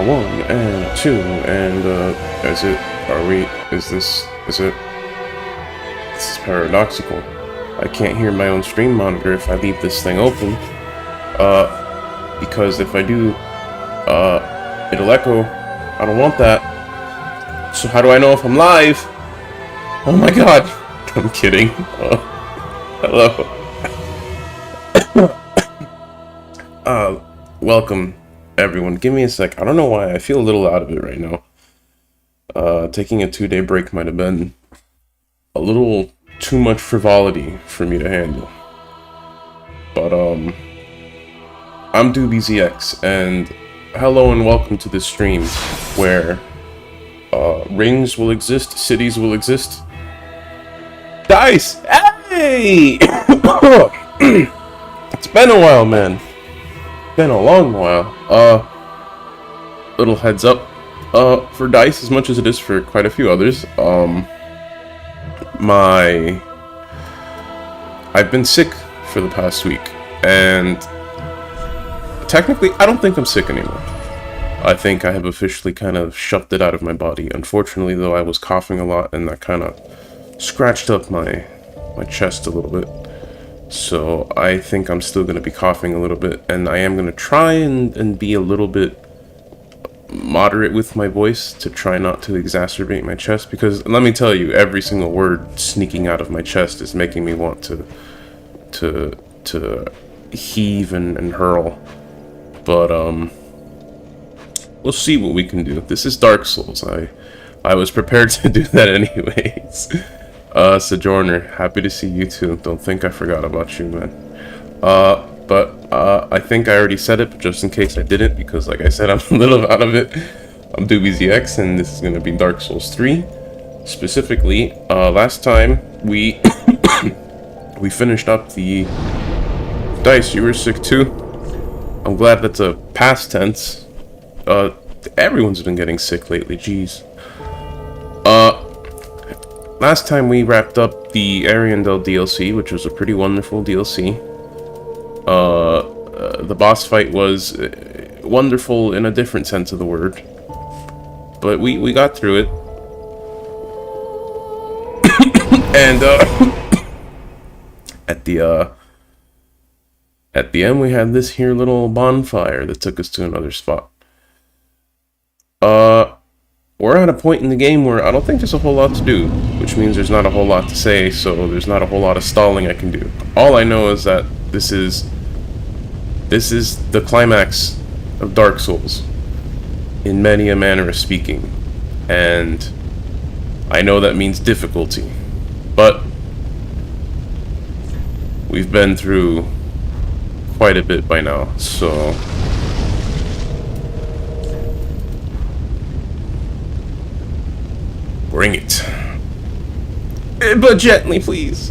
one and two and this is paradoxical. I can't hear my own stream monitor if I leave this thing open. Because if I do, it'll echo. I don't want that. So how do I know if I'm live? Oh my god. I'm kidding. Hello. Welcome, everyone. Give me a sec. I don't know why. I feel a little out of it right now. Taking a 2-day break might have been a little too much frivolity for me to handle. But, I'm DoobieZX, and hello and welcome to this stream where, rings will exist, cities will exist. Dice! Hey! It's been a while, man. Been a long while. Little heads up, for Dice as much as it is for quite a few others. I've been sick for the past week, and technically, I don't think I'm sick anymore. I think I have officially kind of shoved it out of my body. Unfortunately, though, I was coughing a lot, and that kind of scratched up my chest a little bit. So I think I'm still going to be coughing a little bit, and I am going to try and be a little bit moderate with my voice to try not to exacerbate my chest, because let me tell you, every single word sneaking out of my chest is making me want to heave and hurl. But we'll see what we can do. This is Dark Souls. I was prepared to do that anyways. Sojourner, happy to see you too. Don't think I forgot about you, man. But I think I already said it, but just in case I didn't, because like I said, I'm a little out of it. I'm DoobieZX, and this is gonna be Dark Souls 3. Specifically, last time we we finished up the Dice. You were sick too. I'm glad that's a past tense. Everyone's been getting sick lately. Jeez. Last time we wrapped up the Ariandel DLC, which was a pretty wonderful DLC. The boss fight was wonderful in a different sense of the word, but we got through it. And at the end, we had this here little bonfire that took us to another spot. We're at a point in the game where I don't think there's a whole lot to do, which means there's not a whole lot to say, so there's not a whole lot of stalling I can do. All I know is that this is the climax of Dark Souls, in many a manner of speaking, and I know that means difficulty, but we've been through quite a bit by now, so bring it. But gently, please.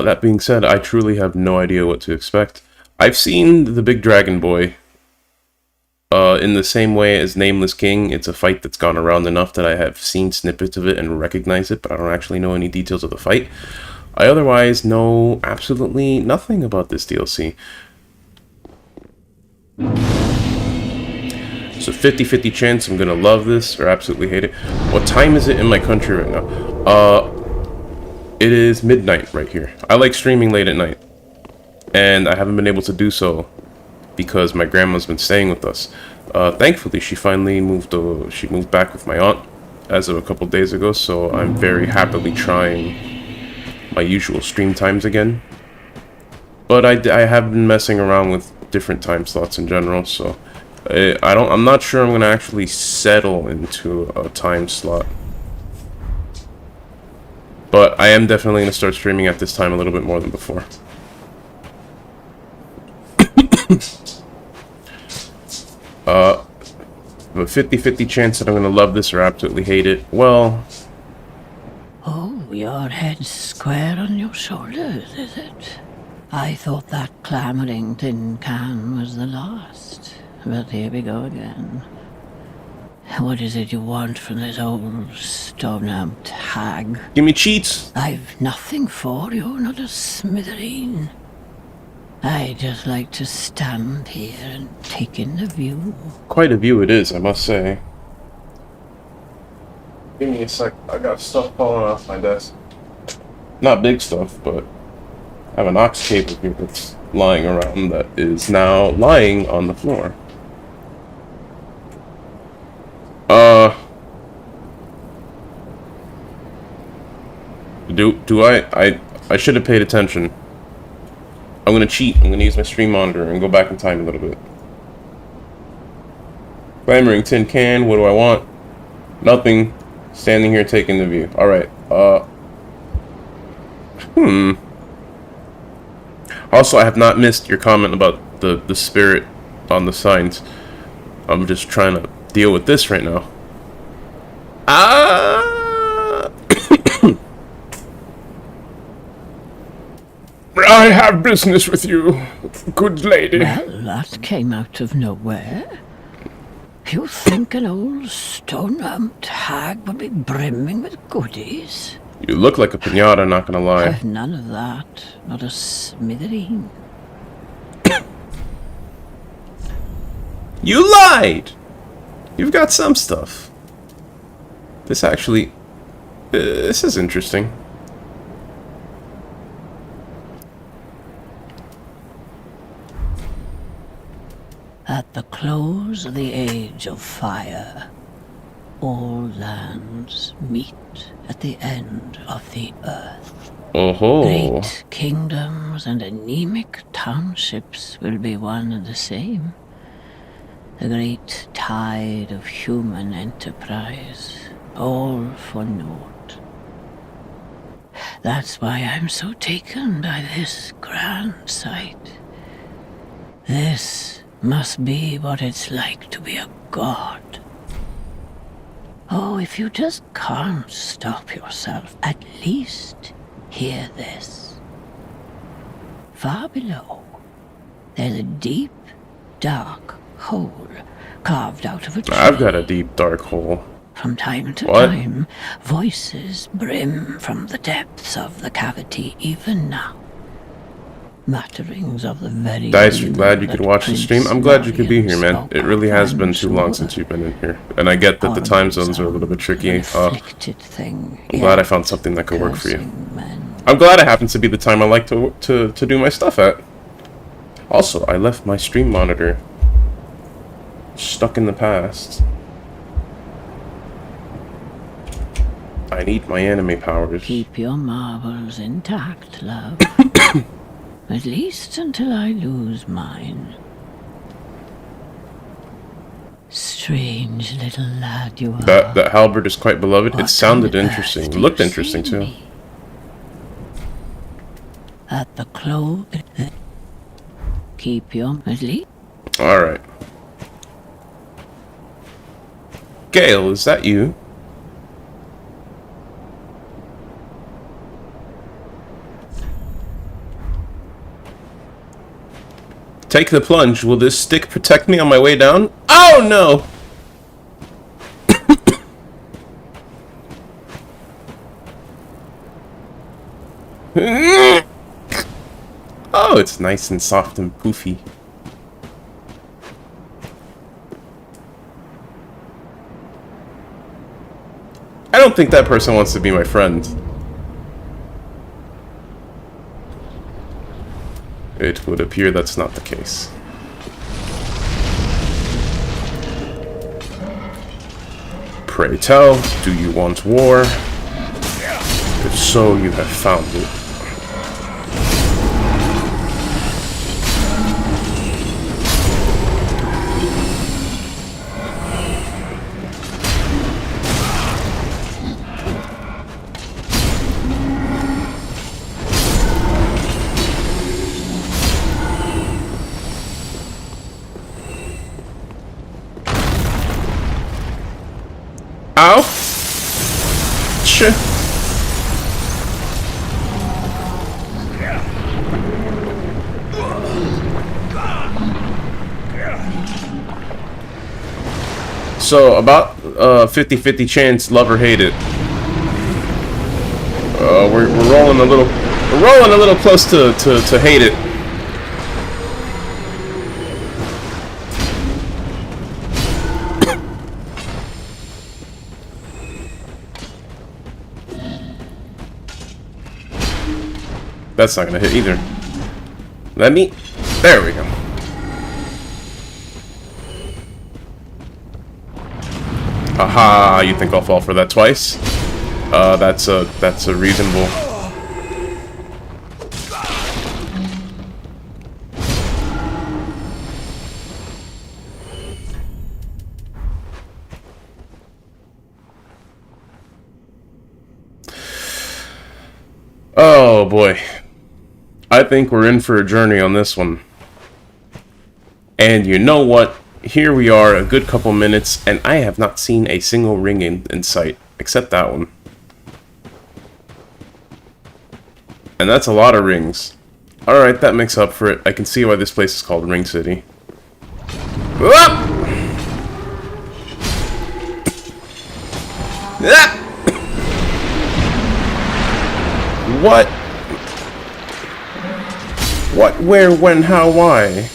That being said, I truly have no idea what to expect. I've seen the big dragon boy. In the same way as Nameless King, it's a fight that's gone around enough that I have seen snippets of it and recognize it, but I don't actually know any details of the fight. I otherwise know absolutely nothing about this DLC. So 50-50 chance I'm gonna love this or absolutely hate it. What time is it in my country right now? It is midnight right here. I like streaming late at night, and I haven't been able to do so because my grandma's been staying with us. Thankfully, she finally moved back with my aunt as of a couple days ago, so I'm very happily trying my usual stream times again. But I have been messing around with different time slots in general, so I'm not sure I'm gonna actually settle into a time slot. But I am definitely gonna start streaming at this time a little bit more than before. A 50-50 chance that I'm gonna love this or absolutely hate it. Well, oh, your head's square on your shoulders, is it? I thought that clamoring tin can was the last, but here we go again. What is it you want from this old stone-amped hag? Give me cheats. I've nothing for you, not a smithereen. I just like to stand here and take in the view. Quite a view it is, I must say. Give me a sec. I got stuff falling off my desk. Not big stuff, but I have an ox cable here that's lying around that is now lying on the floor. I should have paid attention. I'm gonna cheat. I'm gonna use my stream monitor and go back in time a little bit. Clamoring tin can, what do I want? Nothing. Standing here taking the view. Alright, Also, I have not missed your comment about the spirit on the signs. I'm just trying to deal with this right now. I have business with you, good lady. Well, that came out of nowhere. You think an old stone-amped hag would be brimming with goodies? You look like a pinata, not gonna lie. I've none of that, not a smithereen. You lied! You've got some stuff. This actually... this is interesting. At the close of the age of fire, all lands meet at the end of the earth. Oh-ho. Great kingdoms and anemic townships will be one and the same. The great tide of human enterprise, all for naught. That's why I'm so taken by this grand sight. This must be what it's like to be a god. Oh, if you just can't stop yourself, at least hear this. Far below, there's a deep, dark hole carved out of a tree. I've got a deep, dark hole. From time to time, voices brim from the depths of the cavity even now. Mutterings of the very Dice, you're glad you could watch the stream? I'm glad you could be here, man. It really has been too long since you've been in here. And I get that the time zones are a little bit tricky. I'm glad I found something that could work for you. I'm glad it happens to be the time I like to do my stuff at. Also, I left my stream monitor stuck in the past. I need my anime powers. Keep your marbles intact, love. At least until I lose mine. Strange little lad you are. That halberd is quite beloved. It sounded interesting. It looked interesting too. At the close, keep your at least. All right. Gale, is that you? Take the plunge. Will this stick protect me on my way down? Oh no! Oh, it's nice and soft and poofy. I don't think that person wants to be my friend. It would appear that's not the case. Pray tell, do you want war? If so, you have found it. Ow! Shit. So about 50-50 chance, love or hate it. We're rolling a little. We're rolling a little close to hate it. That's not gonna hit either. Let me. There we go. Aha! You think I'll fall for that twice? That's a reasonable. Oh boy. I think we're in for a journey on this one. And you know what? Here we are, a good couple minutes, and I have not seen a single ring in sight, except that one. And that's a lot of rings. Alright, that makes up for it. I can see why this place is called Ring City. Whoop! Ah! What? What, where, when, how, why?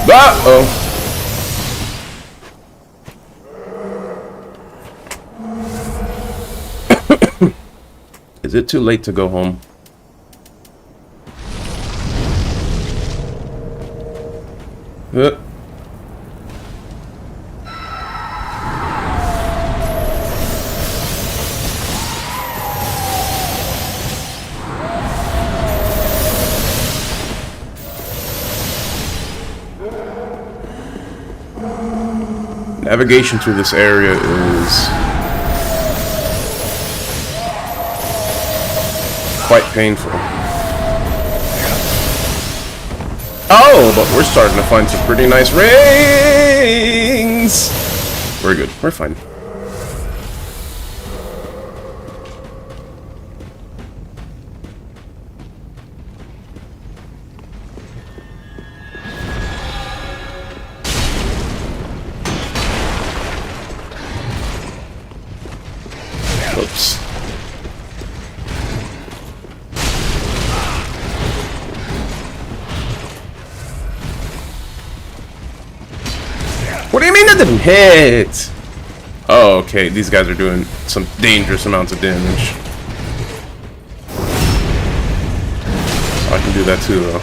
Uh-oh. Is it too late to go home? Navigation through this area is quite painful. Oh, but we're starting to find some pretty nice rings! We're good. We're fine. Oops. What do you mean that didn't hit? Oh, okay. These guys are doing some dangerous amounts of damage. I can do that too, though.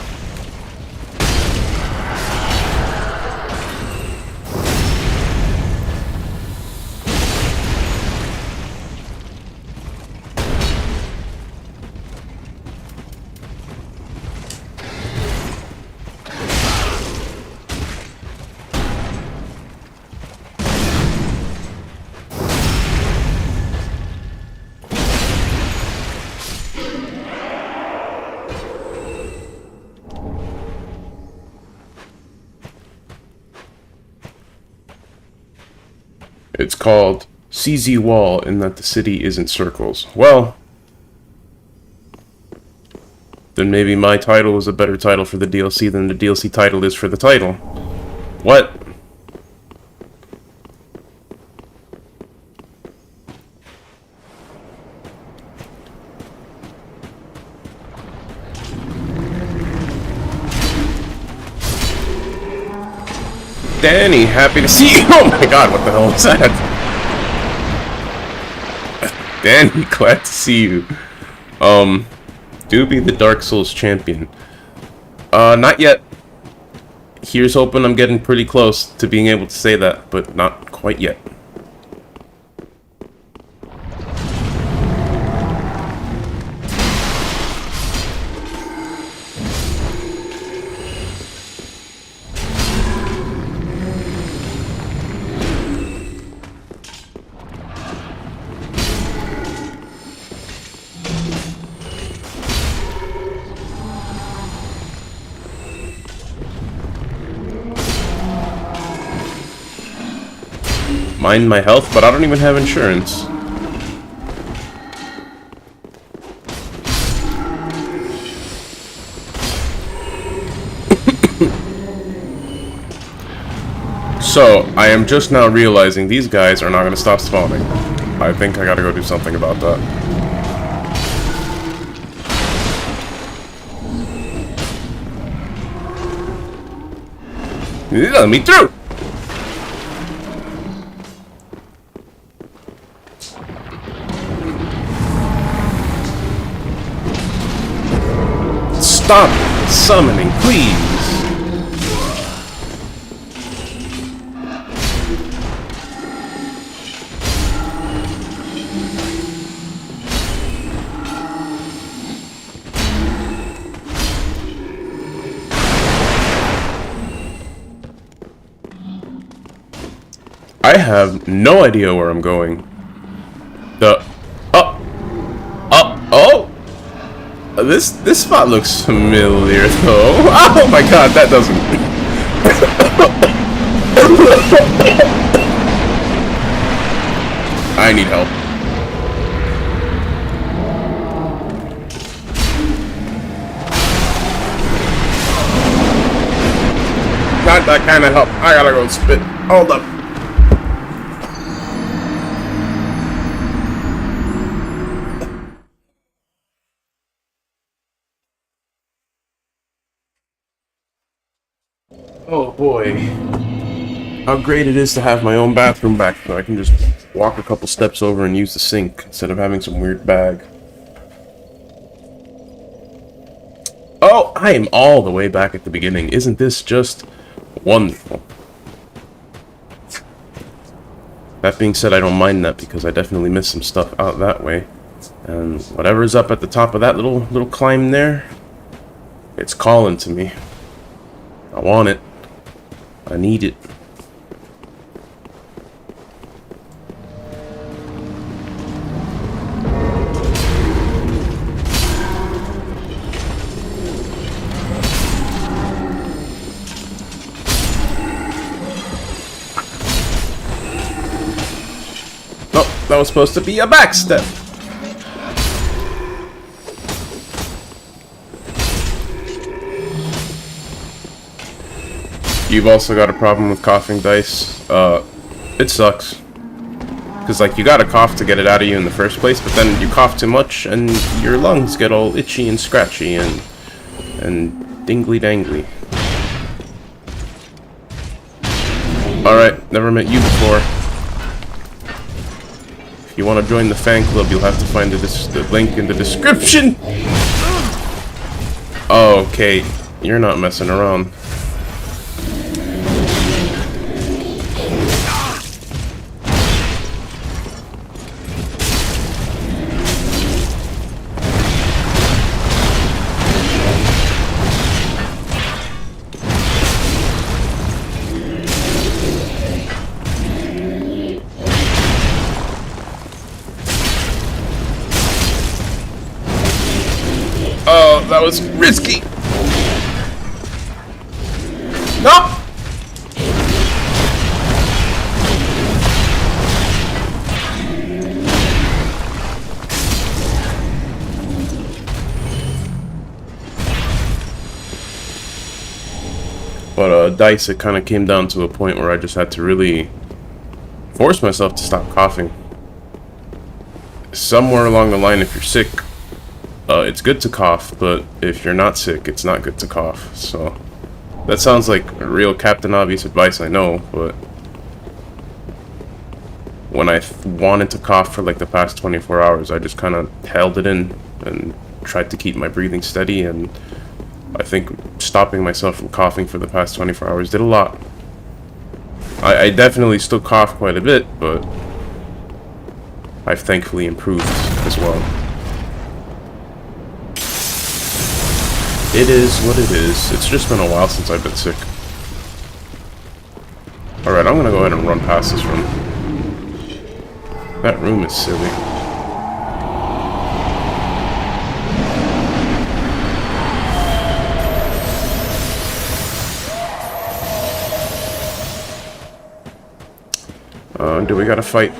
It's called CZ Wall in that the city isn't circles. Well, then maybe my title is a better title for the DLC than the DLC title is for the title. What? Danny, happy to see you. Oh my god, what the hell was that? Danny, glad to see you. Doobie the Dark Souls champion. Not yet. Here's hoping I'm getting pretty close to being able to say that, but not quite yet. Mind my health, but I don't even have insurance. So, I am just now realizing these guys are not going to stop spawning. I think I gotta go do something about that. Let me through! Stop summoning, please! I have no idea where I'm going. Oh! This spot looks familiar, though. Oh my god, that doesn't... I need help. Not that kind of help. I gotta go spit. Hold up. Oh boy. How great it is to have my own bathroom back so I can just walk a couple steps over and use the sink instead of having some weird bag. Oh, I am all the way back at the beginning. Isn't this just wonderful? That being said, I don't mind that because I definitely missed some stuff out that way. And whatever's up at the top of that little climb there, it's calling to me. I want it. I need it. Oh, that was supposed to be a backstep. You've also got a problem with coughing, Dice. It sucks. Because, like, you gotta cough to get it out of you in the first place, but then you cough too much, and your lungs get all itchy and scratchy, and dingly-dangly. Alright, never met you before. If you want to join the fan club, you'll have to find the link in the description! Okay, you're not messing around. Oh, that was risky. No! But Dice, it kind of came down to a point where I just had to really force myself to stop coughing. Somewhere along the line, if you're sick, it's good to cough, but if you're not sick, it's not good to cough. So that sounds like real Captain Obvious advice, I know, but when I wanted to cough for like the past 24 hours, I just kind of held it in and tried to keep my breathing steady, and I think stopping myself from coughing for the past 24 hours did a lot. I definitely still cough quite a bit, but I've thankfully improved as well. It is what it is. It's just been a while since I've been sick. Alright, I'm gonna go ahead and run past this room. That room is silly. Do we gotta fight?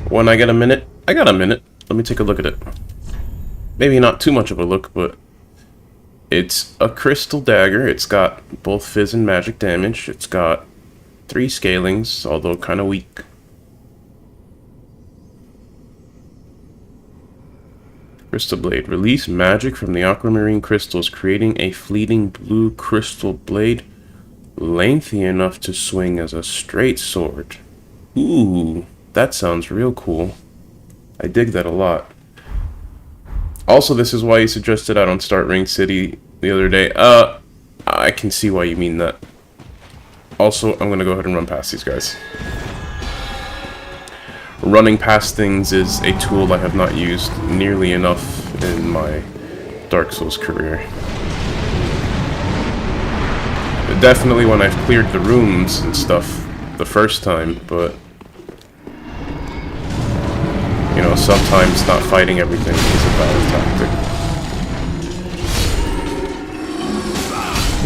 When I get a minute, I got a minute. Let me take a look at it. Maybe not too much of a look, but it's a crystal dagger. It's got both fizz and magic damage. It's got 3 scalings, although kind of weak. Crystal blade. Release magic from the aquamarine crystals, creating a fleeting blue crystal blade lengthy enough to swing as a straight sword. Ooh, that sounds real cool. I dig that a lot. Also, this is why you suggested I don't start Ring City the other day. I can see why you mean that. Also, I'm gonna go ahead and run past these guys. Running past things is a tool I have not used nearly enough in my Dark Souls career. Definitely when I've cleared the rooms and stuff the first time, but you know, sometimes not fighting everything is a valid tactic.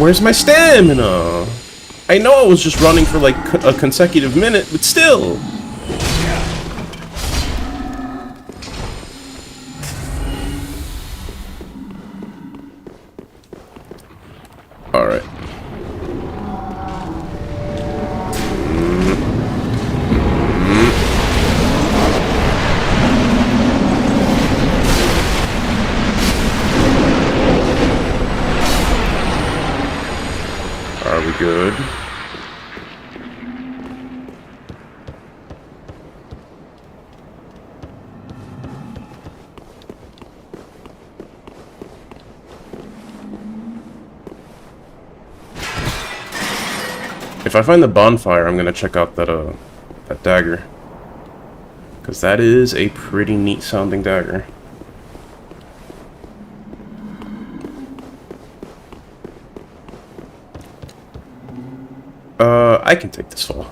Where's my stamina? I know I was just running for like a consecutive minute, but still. Alright. Are we good? If I find the bonfire, I'm gonna check out that dagger, because that is a pretty neat sounding dagger. I can take this fall.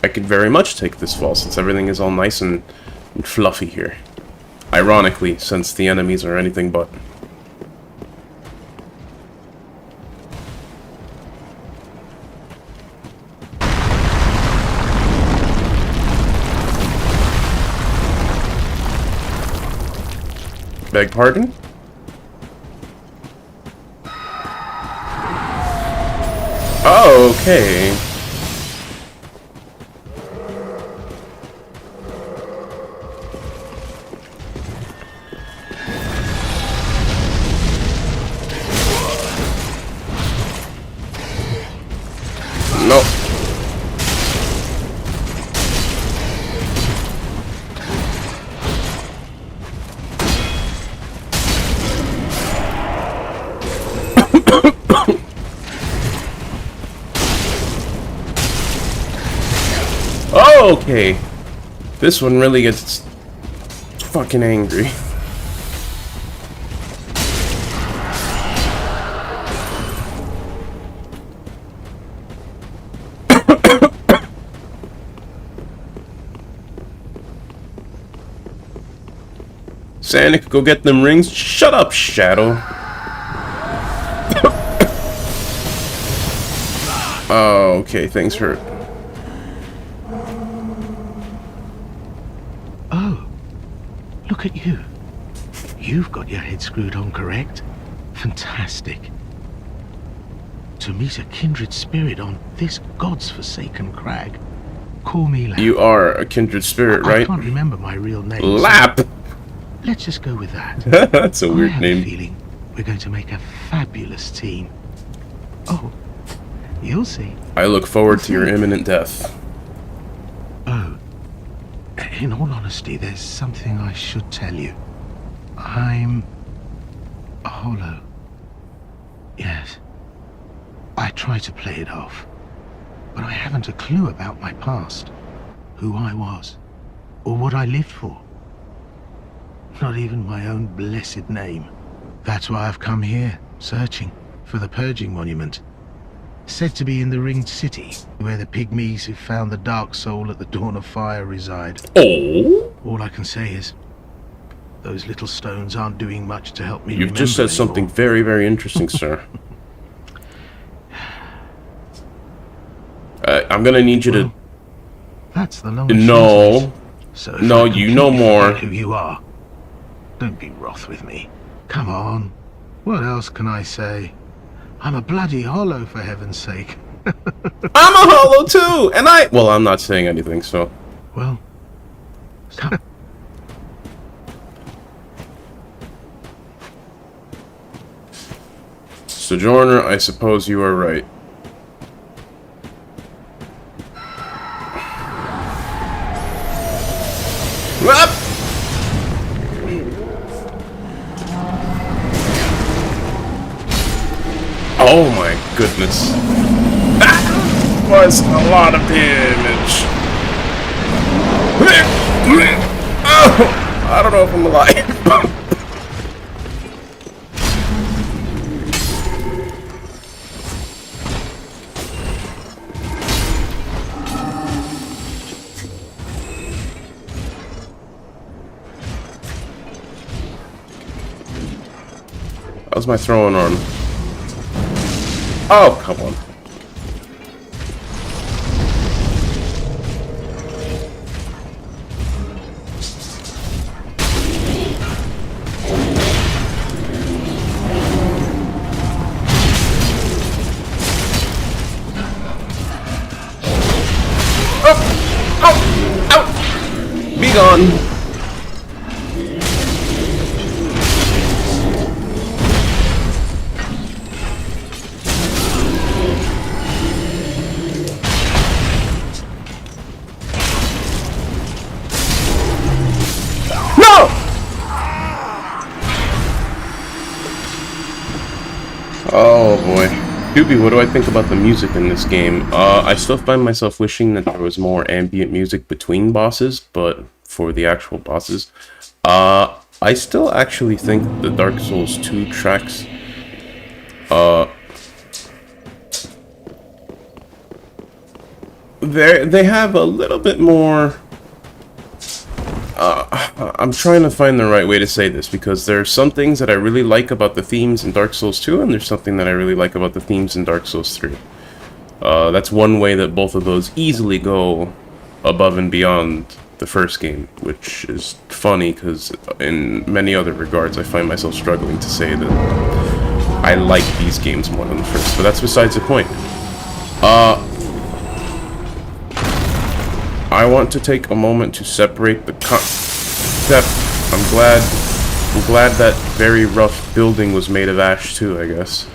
I could very much take this fall, since everything is all nice and fluffy here. Ironically, since the enemies are anything but. Beg pardon? Oh, okay. No. Okay, this one really gets fucking angry. Sanic, go get them rings. Shut up, Shadow. Oh, okay, things hurt. Look at you. You've got your head screwed on correct. Fantastic. To meet a kindred spirit on this god's forsaken crag. Call me Lap. You are a kindred spirit, right? I can't remember my real name. Lap! So let's just go with that. That's a weird I have name. a feeling we're going to make a fabulous team. Oh, you'll see. I look forward to your imminent death. Oh. In all honesty, there's something I should tell you. I'm hollow. Yes. I try to play it off, but I haven't a clue about my past, who I was, or what I lived for. Not even my own blessed name. That's why I've come here, searching for the Purging Monument. Said to be in the Ringed City, where the pygmies who found the Dark Soul at the Dawn of Fire reside. Oh? All I can say is, those little stones aren't doing much to help me You've just said something very, very interesting, sir. I'm gonna need you to That's the long and short of it. No. So if No, I you know completely more. forget who you are, don't be wroth with me. Come on. What else can I say? I'm a bloody hollow, for heaven's sake. I'm a hollow too! And well, I'm not saying anything, so. Well, come. Sojourner, I suppose you are right. Whoop! Oh my goodness. That was a lot of damage. Oh, I don't know if I'm alive. How's my throwing arm? Oh, come on. Oh! Oh! Ow! Be gone! Oh boy. Doobie, what do I think about the music in this game? I still find myself wishing that there was more ambient music between bosses, but for the actual bosses, I still actually think the Dark Souls 2 tracks, they have a little bit more. I'm trying to find the right way to say this, because there are some things that I really like about the themes in Dark Souls 2, and there's something that I really like about the themes in Dark Souls 3. That's one way that both of those easily go above and beyond the first game, which is funny, because in many other regards I find myself struggling to say that I like these games more than the first, but that's besides the point. I want to take a moment to separate the concept. I'm glad that very rough building was made of ash too, I guess.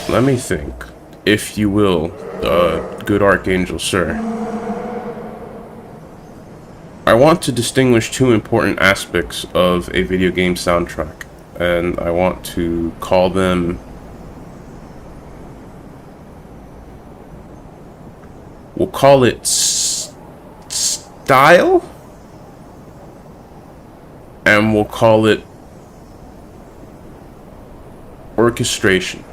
Let me think, if you will, good Archangel, sir. I want to distinguish two important aspects of a video game soundtrack, and I want to call them... We'll call it style, and we'll call it orchestration.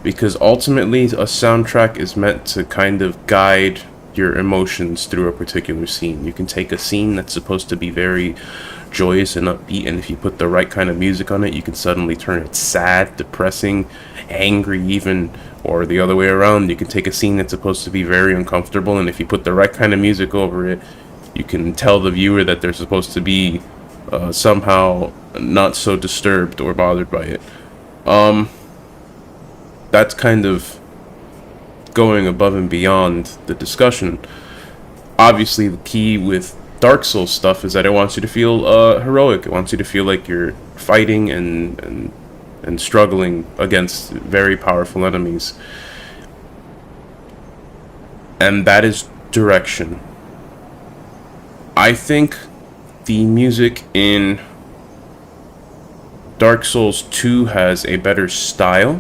Because ultimately, a soundtrack is meant to kind of guide your emotions through a particular scene. You can take a scene that's supposed to be very joyous and upbeat, and if you put the right kind of music on it, you can suddenly turn it sad, depressing, angry even, or the other way around. You can take a scene that's supposed to be very uncomfortable, and if you put the right kind of music over it, you can tell the viewer that they're supposed to be somehow not so disturbed or bothered by it. That's kind of going above and beyond the discussion. Obviously, the key with Dark Souls stuff is that it wants you to feel heroic. It wants you to feel like you're fighting and struggling against very powerful enemies. And that is direction. I think the music in Dark Souls 2 has a better style,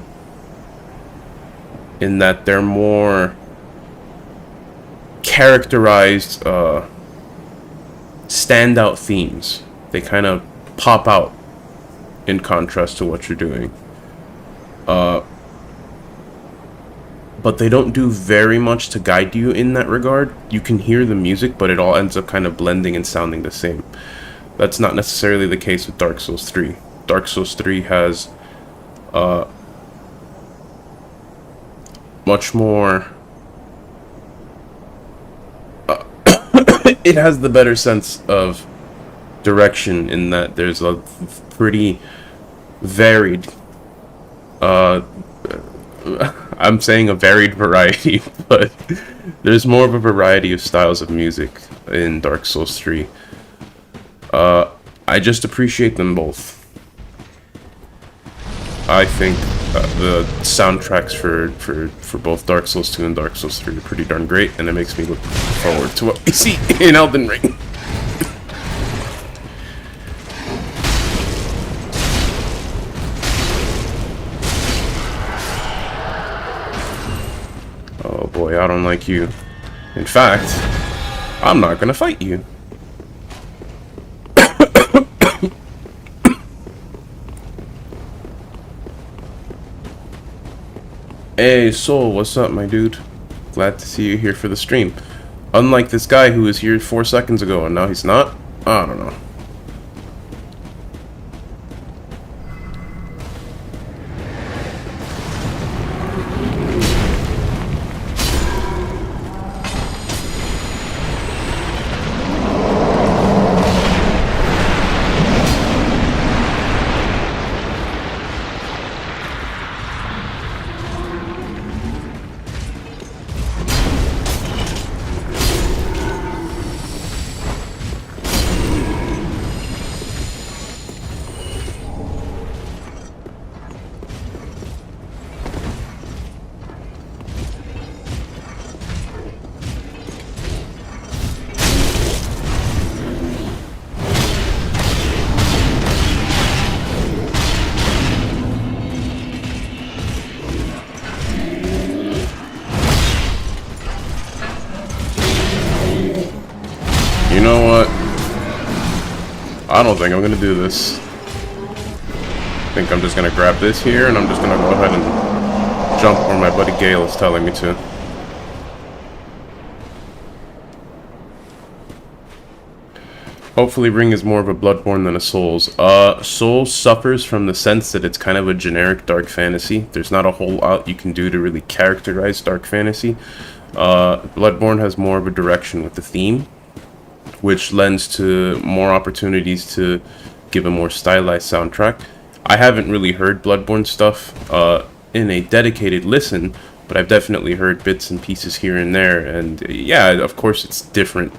in that they're more characterized, standout themes. They kind of pop out in contrast to what you're doing. but they don't do very much to guide you in that regard. You can hear the music, but it all ends up kind of blending and sounding the same. That's not necessarily the case with Dark Souls 3. Dark Souls 3 has much more... it has the better sense of direction in that there's a pretty varied... I'm saying a varied variety, but there's more of a variety of styles of music in Dark Souls 3. I just appreciate them both. I think the soundtracks for both Dark Souls 2 and Dark Souls 3 are pretty darn great, and it makes me look forward to what we see in Elden Ring. Oh boy, I don't like you. In fact, I'm not gonna fight you. Hey, Soul, what's up, my dude? Glad to see you here for the stream. Unlike this guy who was here 4 seconds ago and now he's not? I don't know. You know what? I don't think I'm gonna do this. I think I'm just gonna grab this here and I'm just gonna go ahead and jump where my buddy Gale is telling me to. Hopefully Ring is more of a Bloodborne than a Souls. Souls suffers from the sense that it's kind of a generic dark fantasy. There's not a whole lot you can do to really characterize dark fantasy. Bloodborne has more of a direction with the theme, which lends to more opportunities to give a more stylized soundtrack. I haven't really heard Bloodborne stuff in a dedicated listen, but I've definitely heard bits and pieces here and there, and yeah, of course it's different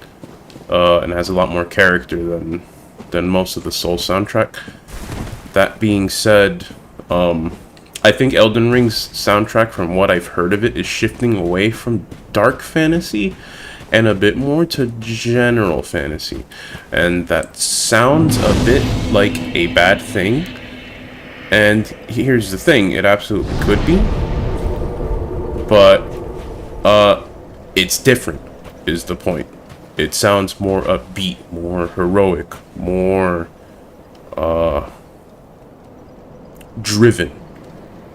and has a lot more character than most of the Soul soundtrack. That being said, I think Elden Ring's soundtrack, from what I've heard of it, is shifting away from dark fantasy and a bit more to general fantasy, and that sounds a bit like a bad thing. And here's the thing, it absolutely could be, but it's different is the point. It sounds more upbeat, more heroic, more driven,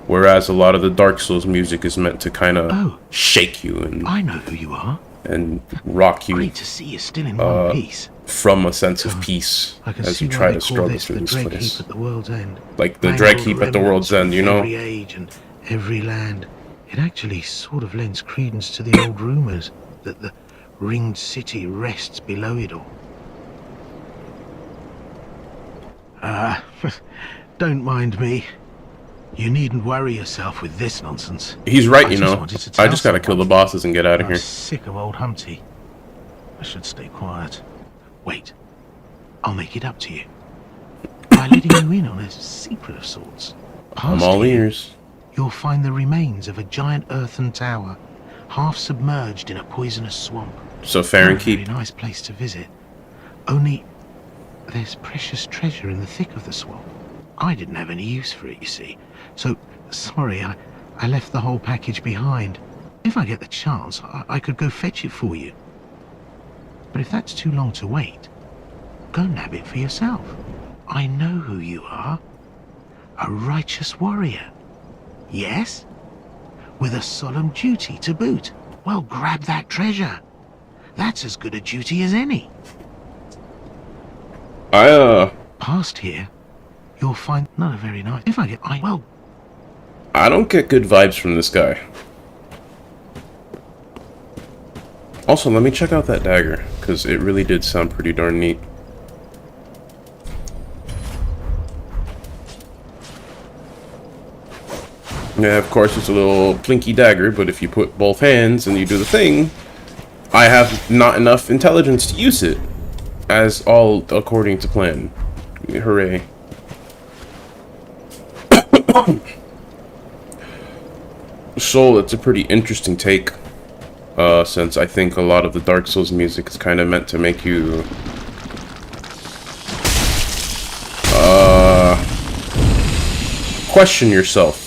whereas a lot of the Dark Souls music is meant to kind of shake you and I know who you are. And rock you Great to see you still in one piece. from a sense of peace as you try to struggle through this place. At the world's end. Like the drag heap at the world's end, you know? Every age and every land. It actually sort of lends credence to the old rumors that the ringed city rests below it all. Don't mind me. You needn't worry yourself with this nonsense. He's right, you know. I just gotta kill the bosses and get out of here. I'm sick of old Humpty. I should stay quiet. Wait. I'll make it up to you. By letting you in on a secret of sorts. I'm all ears. You'll find the remains of a giant earthen tower, half submerged in a poisonous swamp. So fair and keep. Very nice place to visit. Only there's precious treasure in the thick of the swamp. I didn't have any use for it, you see. So, sorry, I left the whole package behind. If I get the chance, I could go fetch it for you. But if that's too long to wait, go nab it for yourself. I know who you are. A righteous warrior. Yes? with a solemn duty to boot. Well, grab that treasure. That's as good a duty as any. Past here, you'll find not a very nice. If I get, I don't get good vibes from this guy. Also, let me check out that dagger, because it really did sound pretty darn neat. Yeah, of course, it's a little plinky dagger, but if you put both hands and you do the thing, I have not enough intelligence to use it, as all according to plan. Hooray. So, it's a pretty interesting take, since I think a lot of the Dark Souls music is kind of meant to make you, question yourself,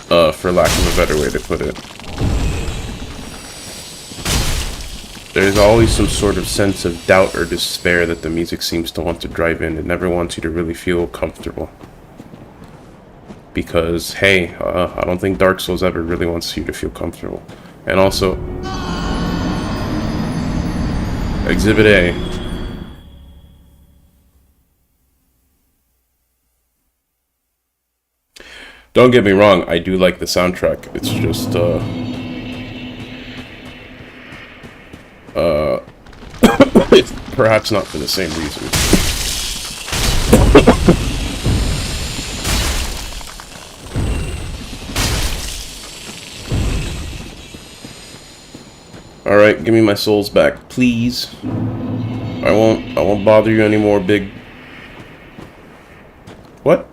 for lack of a better way to put it. There's always some sort of sense of doubt or despair that the music seems to want to drive in. It never wants you to really feel comfortable. Because, hey, I don't think Dark Souls ever really wants you to feel comfortable. And also, Exhibit A. Don't get me wrong, I do like the soundtrack. It's just, it's perhaps not for the same reason. Alright, give me my souls back, please. I won't bother you anymore, big... What?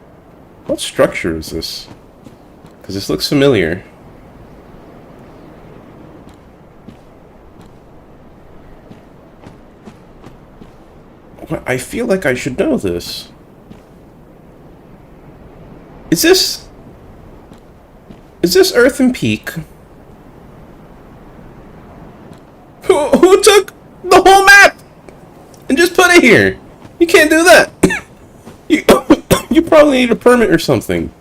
What structure is this? Because this looks familiar. I feel like I should know this. Is this Earthen Peak? Who took the whole map and just put it here? You can't do that. You probably need a permit or something.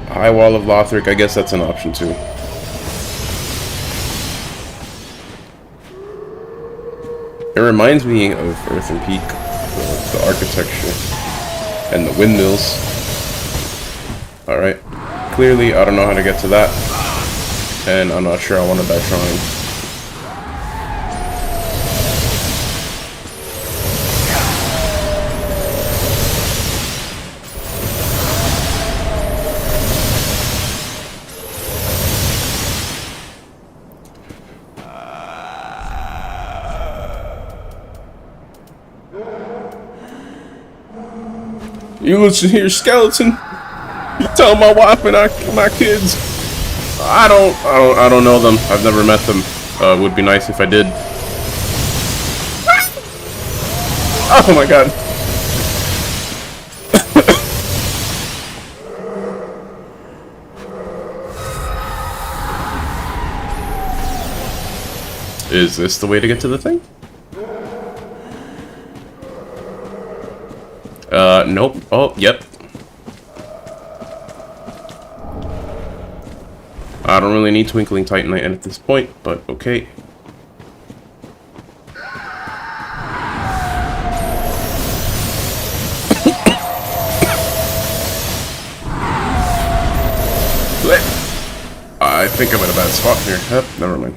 High Wall of Lothric, I guess that's an option too. It reminds me of Earthen Peak, the architecture, and the windmills. Alright, clearly I don't know how to get to that, and I'm not sure I want to die trying. You listen here, skeleton. You tell my wife and my kids. I don't know them. I've never met them. Would be nice if I did. Oh my god. Is this the way to get to the thing? Nope. Oh, yep. I don't really need Twinkling Titanite at this point, but okay. I think I'm in a bad spot here. Yep, never mind.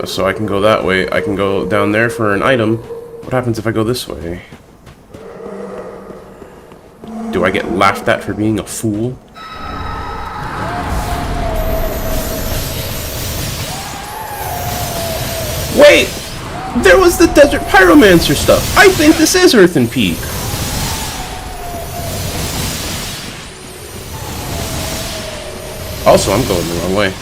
So I can go that way. I can go down there for an item. What happens if I go this way? Do I get laughed at for being a fool? Wait! There was the Desert Pyromancer stuff! I think this is Earthen Peak! Also, I'm going the wrong way.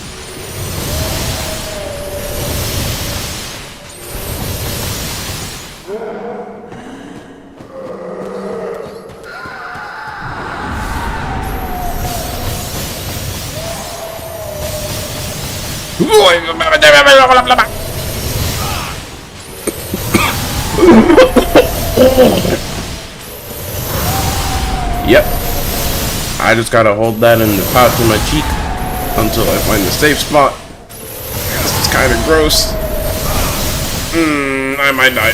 Yep. I just gotta hold that in the pouch of my cheek until I find the safe spot. This is kind of gross. I might die.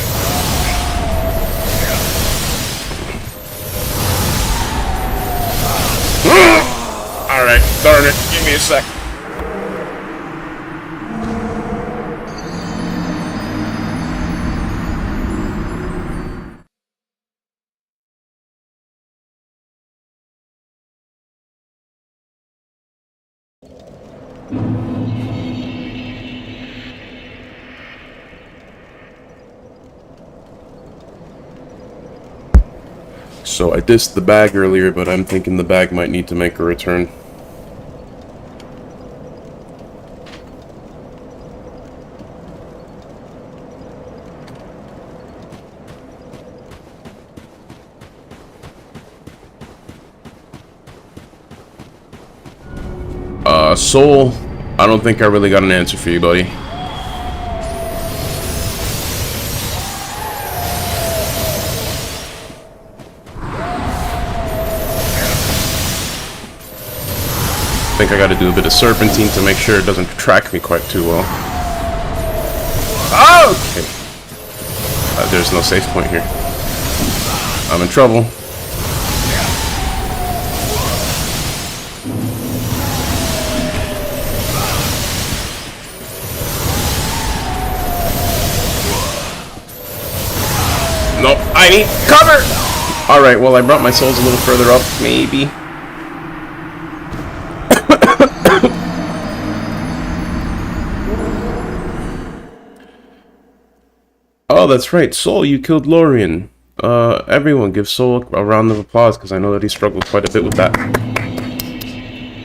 Alright, darn it. Give me a sec. So I dissed the bag earlier, but I'm thinking the bag might need to make a return. Soul, I don't think I really got an answer for you, buddy. I think I gotta do a bit of serpentine to make sure it doesn't track me quite too well. Okay. There's no safe point here. I'm in trouble. Nope, I need cover! Alright, well I brought my souls a little further up, maybe. Oh, that's right, Soul, you killed Lorien. Everyone give Soul a round of applause, because I know that he struggled quite a bit with that.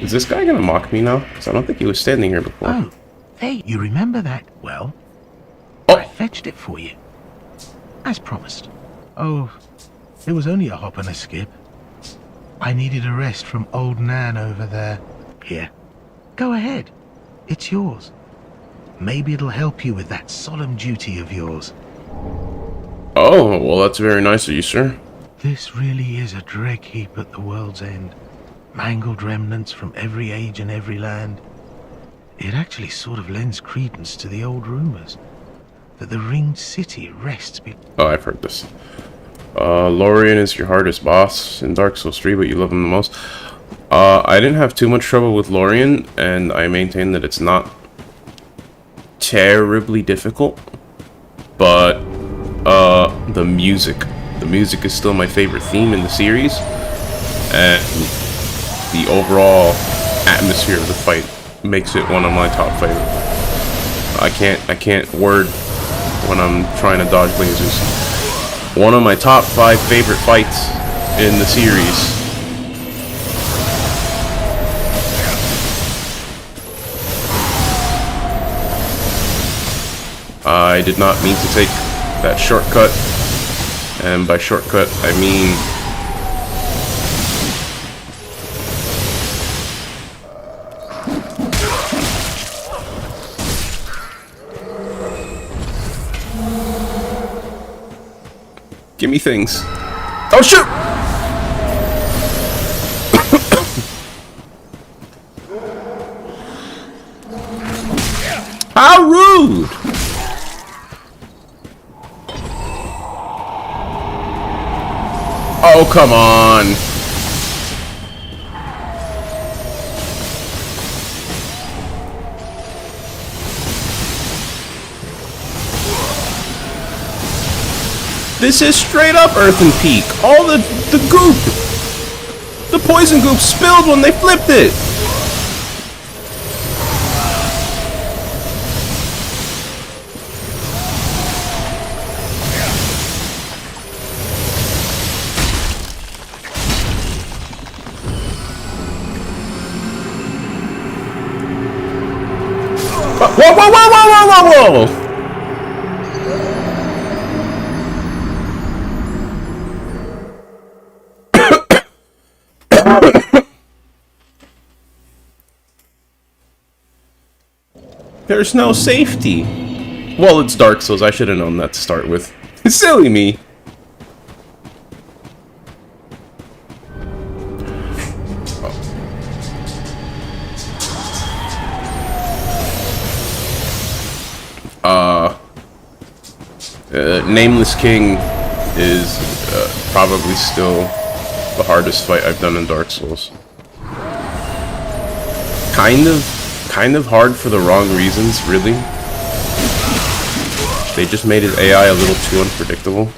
Is this guy gonna mock me now? Because I don't think he was standing here before. Oh, hey, you remember that? Well, Oh. I fetched it for you. As promised. Oh, it was only a hop and a skip. I needed a rest from old Nan over there. Here, go ahead. It's yours. Maybe it'll help you with that solemn duty of yours. Oh, well that's very nice of you, sir. This really is a dreck heap at the world's end. Mangled remnants from every age and every land. It actually sort of lends credence to the old rumors that the ringed city rests Oh, I've heard this. Lorien is your hardest boss in Dark Souls 3, but you love him the most. I didn't have too much trouble with Lorien, and I maintain that it's not terribly difficult. But, the music. The music is still my favorite theme in the series. And the overall atmosphere of the fight makes it one of my top favorites. I can't word when I'm trying to dodge lasers. One of my top 5 favorite fights in the series. I did not mean to take that shortcut, and by shortcut I mean give me things. Oh shoot! How rude! Oh, come on. This is straight up Earthen Peak. All the goop. The poison goop spilled when they flipped it. Whoa, whoa, whoa, whoa, whoa, whoa, whoa! There's no safety. Well, it's Dark Souls. I should have known that to start with. Silly me. Nameless King is probably still the hardest fight I've done in Dark Souls. Kind of hard for the wrong reasons, really. They just made his AI a little too unpredictable.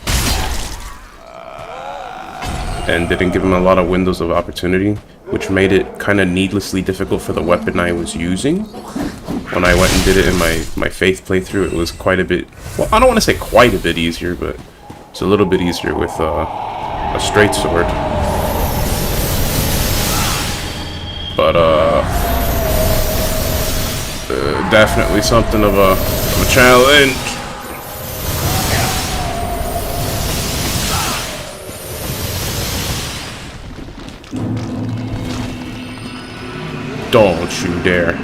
And didn't give him a lot of windows of opportunity, which made it kind of needlessly difficult for the weapon I was using. When I went and did it in my Faith playthrough, it was quite a bit... Well, I don't want to say quite a bit easier, but it's a little bit easier with a straight sword. But, definitely something of a challenge. Don't you dare.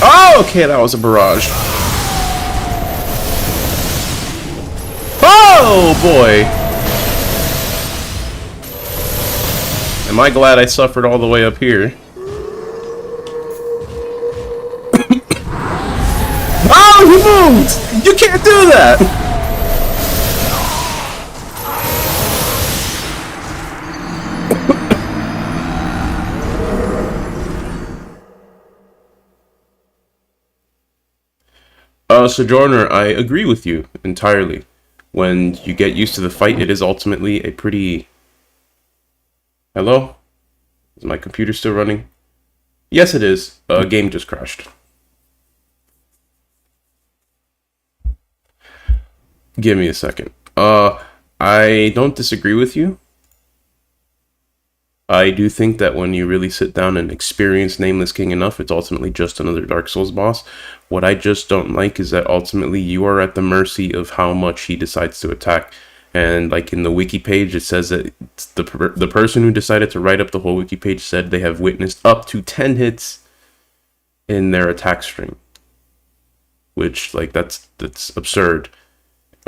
Oh, okay, that was a barrage. Oh, boy. Am I glad I suffered all the way up here? Oh, he moved! You can't do that! Sojourner, I agree with you entirely. When you get used to the fight, it is ultimately a pretty... Hello? Is my computer still running? Yes, it is. Game just crashed. Give me a second. I don't disagree with you. I do think that when you really sit down and experience Nameless King enough, it's ultimately just another Dark Souls boss. What I just don't like is that ultimately you are at the mercy of how much he decides to attack. And like in the wiki page, it says that the person who decided to write up the whole wiki page said they have witnessed up to 10 hits in their attack string. Which, like, that's absurd.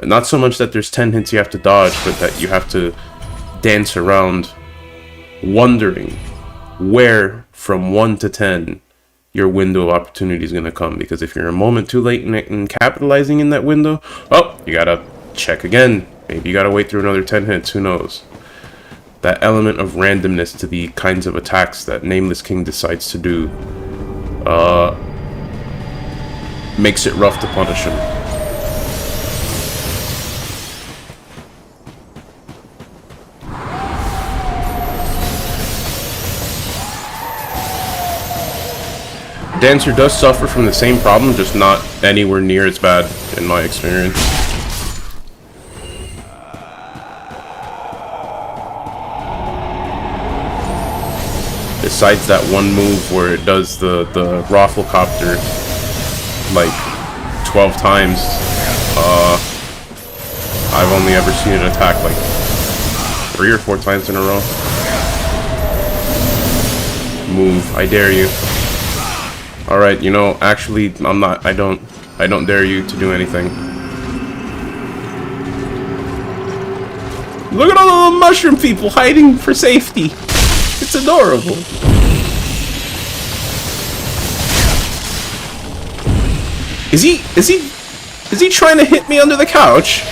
Not so much that there's 10 hits you have to dodge, but that you have to dance around wondering where from 1 to 10 your window of opportunity is going to come. Because if you're a moment too late in capitalizing in that window, oh, you gotta check again. Maybe you gotta wait through another 10 hits, who knows. That element of randomness to the kinds of attacks that Nameless King decides to do makes it rough to punish him. Dancer does suffer from the same problem, just not anywhere near as bad, in my experience. Besides that one move where it does the Rafflecopter like 12 times, I've only ever seen it attack like 3 or 4 times in a row. Move, I dare you. Alright, you know, actually, I don't dare you to do anything. Look at all the little mushroom people hiding for safety. It's adorable. Is he trying to hit me under the couch?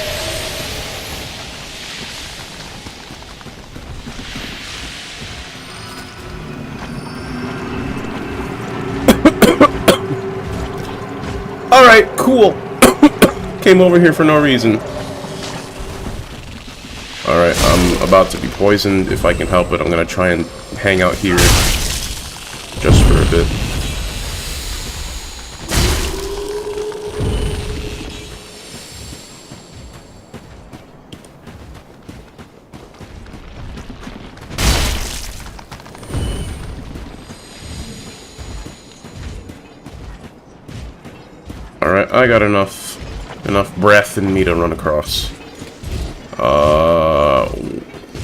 Alright, cool. Came over here for no reason. Alright, I'm about to be poisoned. If I can help it, I'm gonna try and hang out here just for a bit. Alright, I got enough breath in me to run across.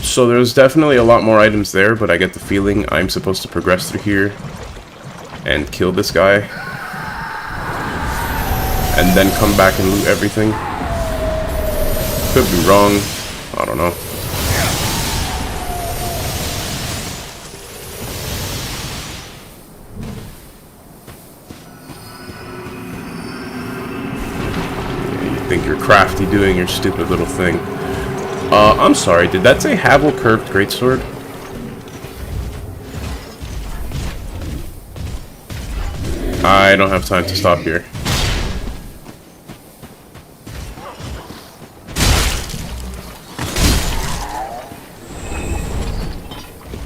So there's definitely a lot more items there, but I get the feeling I'm supposed to progress through here and kill this guy. And then come back and loot everything. Could be wrong. I don't know. Yeah, you think you're crafty doing your stupid little thing. I'm sorry, did that say Havel Curved Greatsword? I don't have time to stop here.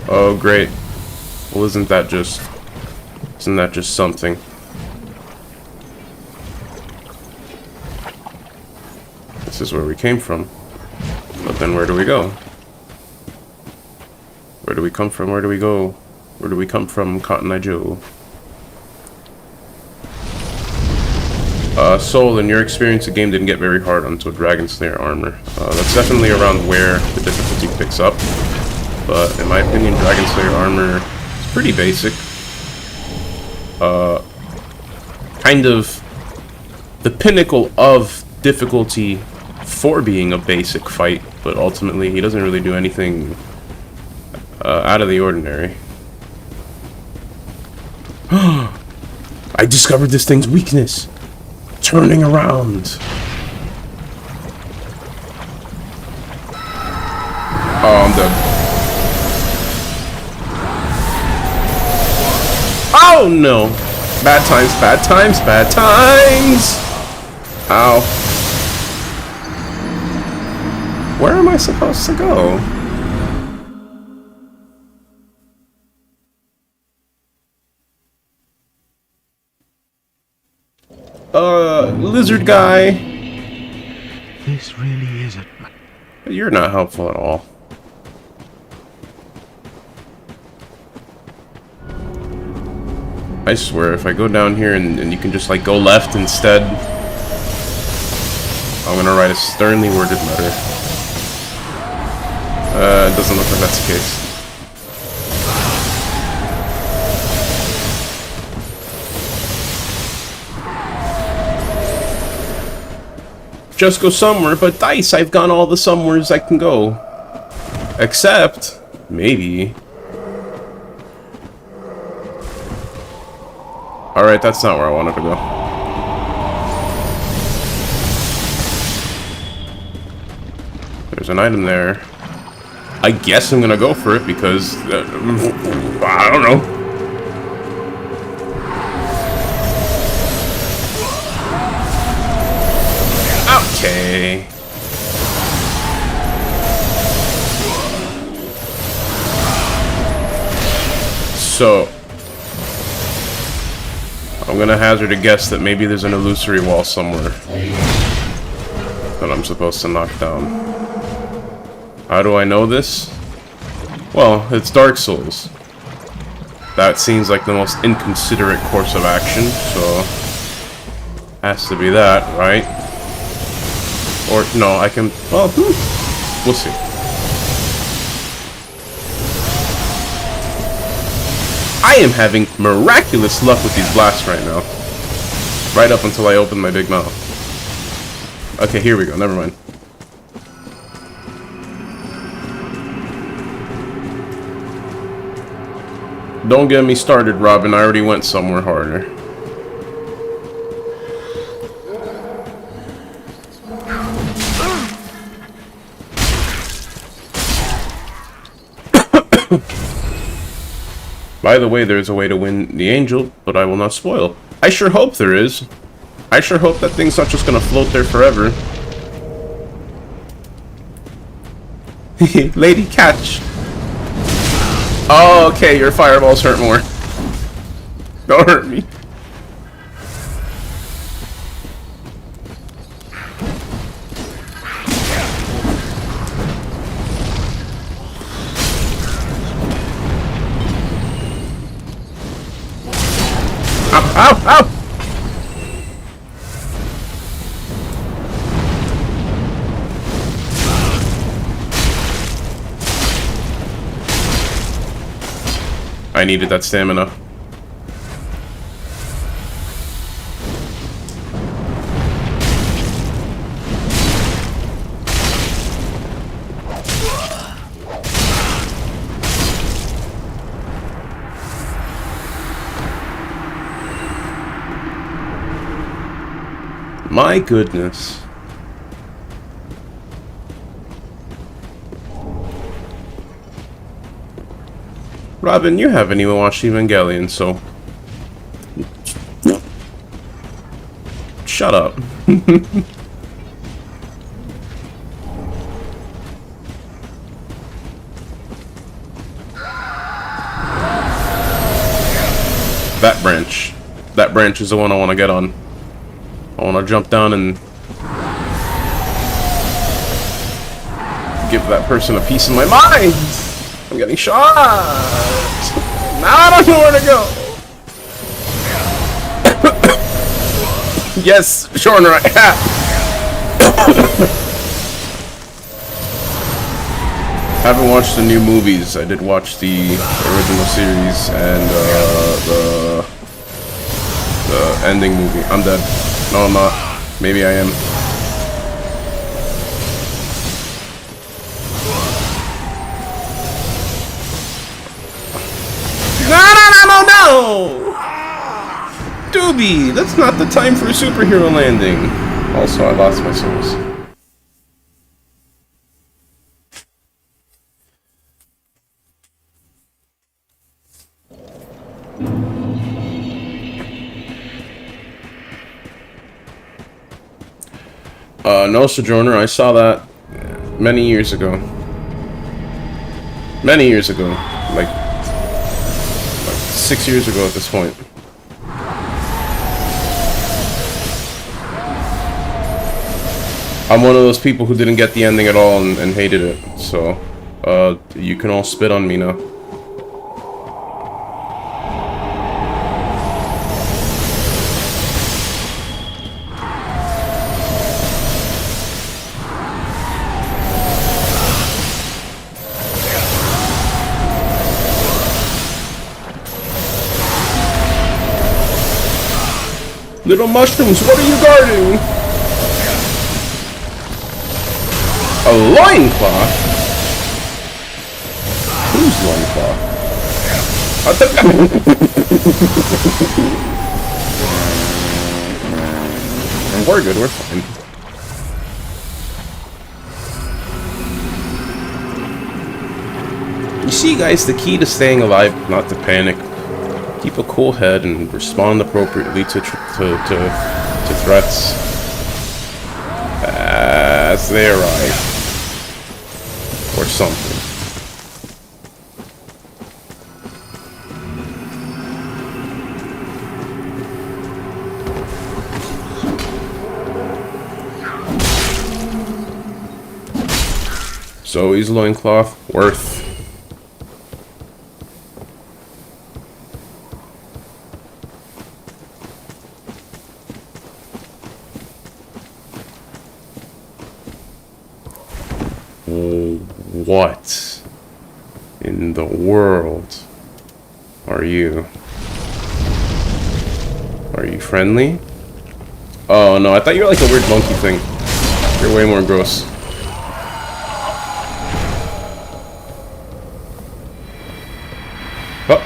Oh, great. Well, isn't that just something? This is where we came from. But then where do we go? Where do we come from? Where do we go? Where do we come from, Cotton Eye Joe? Soul, in your experience, the game didn't get very hard until Dragon Slayer armor. That's definitely around where the difficulty picks up. But in my opinion, Dragon Slayer armor is pretty basic. Kind of the pinnacle of difficulty for being a basic fight, but ultimately he doesn't really do anything out of the ordinary. I discovered this thing's weakness. Turning around. Oh, I'm dead. Oh no! Bad times, bad times, bad times! Ow. Where am I supposed to go? Lizard guy. This really isn't. You're not helpful at all. I swear, if I go down here and you can just like go left instead, I'm gonna write a sternly worded letter. It doesn't look like that's the case. Just go somewhere, but dice, I've gone all the somewheres I can go. Except, maybe. Alright, that's not where I wanted to go. There's an item there. I guess I'm gonna go for it because, I don't know. Okay. So, I'm gonna hazard a guess that maybe there's an illusory wall somewhere that I'm supposed to knock down. How do I know this? Well, it's Dark Souls. That seems like the most inconsiderate course of action, so has to be that, right? Or, no, I can... Well, we'll see. I am having miraculous luck with these blasts right now. Right up until I open my big mouth. Okay, here we go. Never mind. Don't get me started, Robin. I already went somewhere harder. By the way, there's a way to win the angel, but I will not spoil. I sure hope there is. I sure hope that thing's not just gonna float there forever. Lady catch. Oh, okay, your fireballs hurt more. Don't hurt me. Ow, ow, ow! I needed that stamina. My goodness. Robin, you haven't even watched Evangelion, so... Shut up. That branch. That branch is the one I want to get on. I want to jump down and... give that person a piece of my mind! I'm getting shot! Now I don't know where to go! Yes, Shorn right. Haven't watched the new movies. I did watch the original series and the ending movie. I'm dead. No, I'm not. Maybe I am. No! Doobie, that's not the time for a superhero landing. Also, I lost my souls. No, Sojourner, I saw that many years ago. Many years ago. Like 6 years ago at this point. I'm one of those people who didn't get the ending at all and hated it, so you can all spit on me now. Little mushrooms, what are you guarding? A loincloth? Whose loincloth? We're good, we're fine. You see, guys, the key to staying alive, not to panic. Keep a cool head and respond appropriately to threats. As they arrive. Or something. Zoe's loincloth, worth. What in the world are you? Are you friendly? Oh no, I thought you were like a weird monkey thing. You're way more gross. Oh.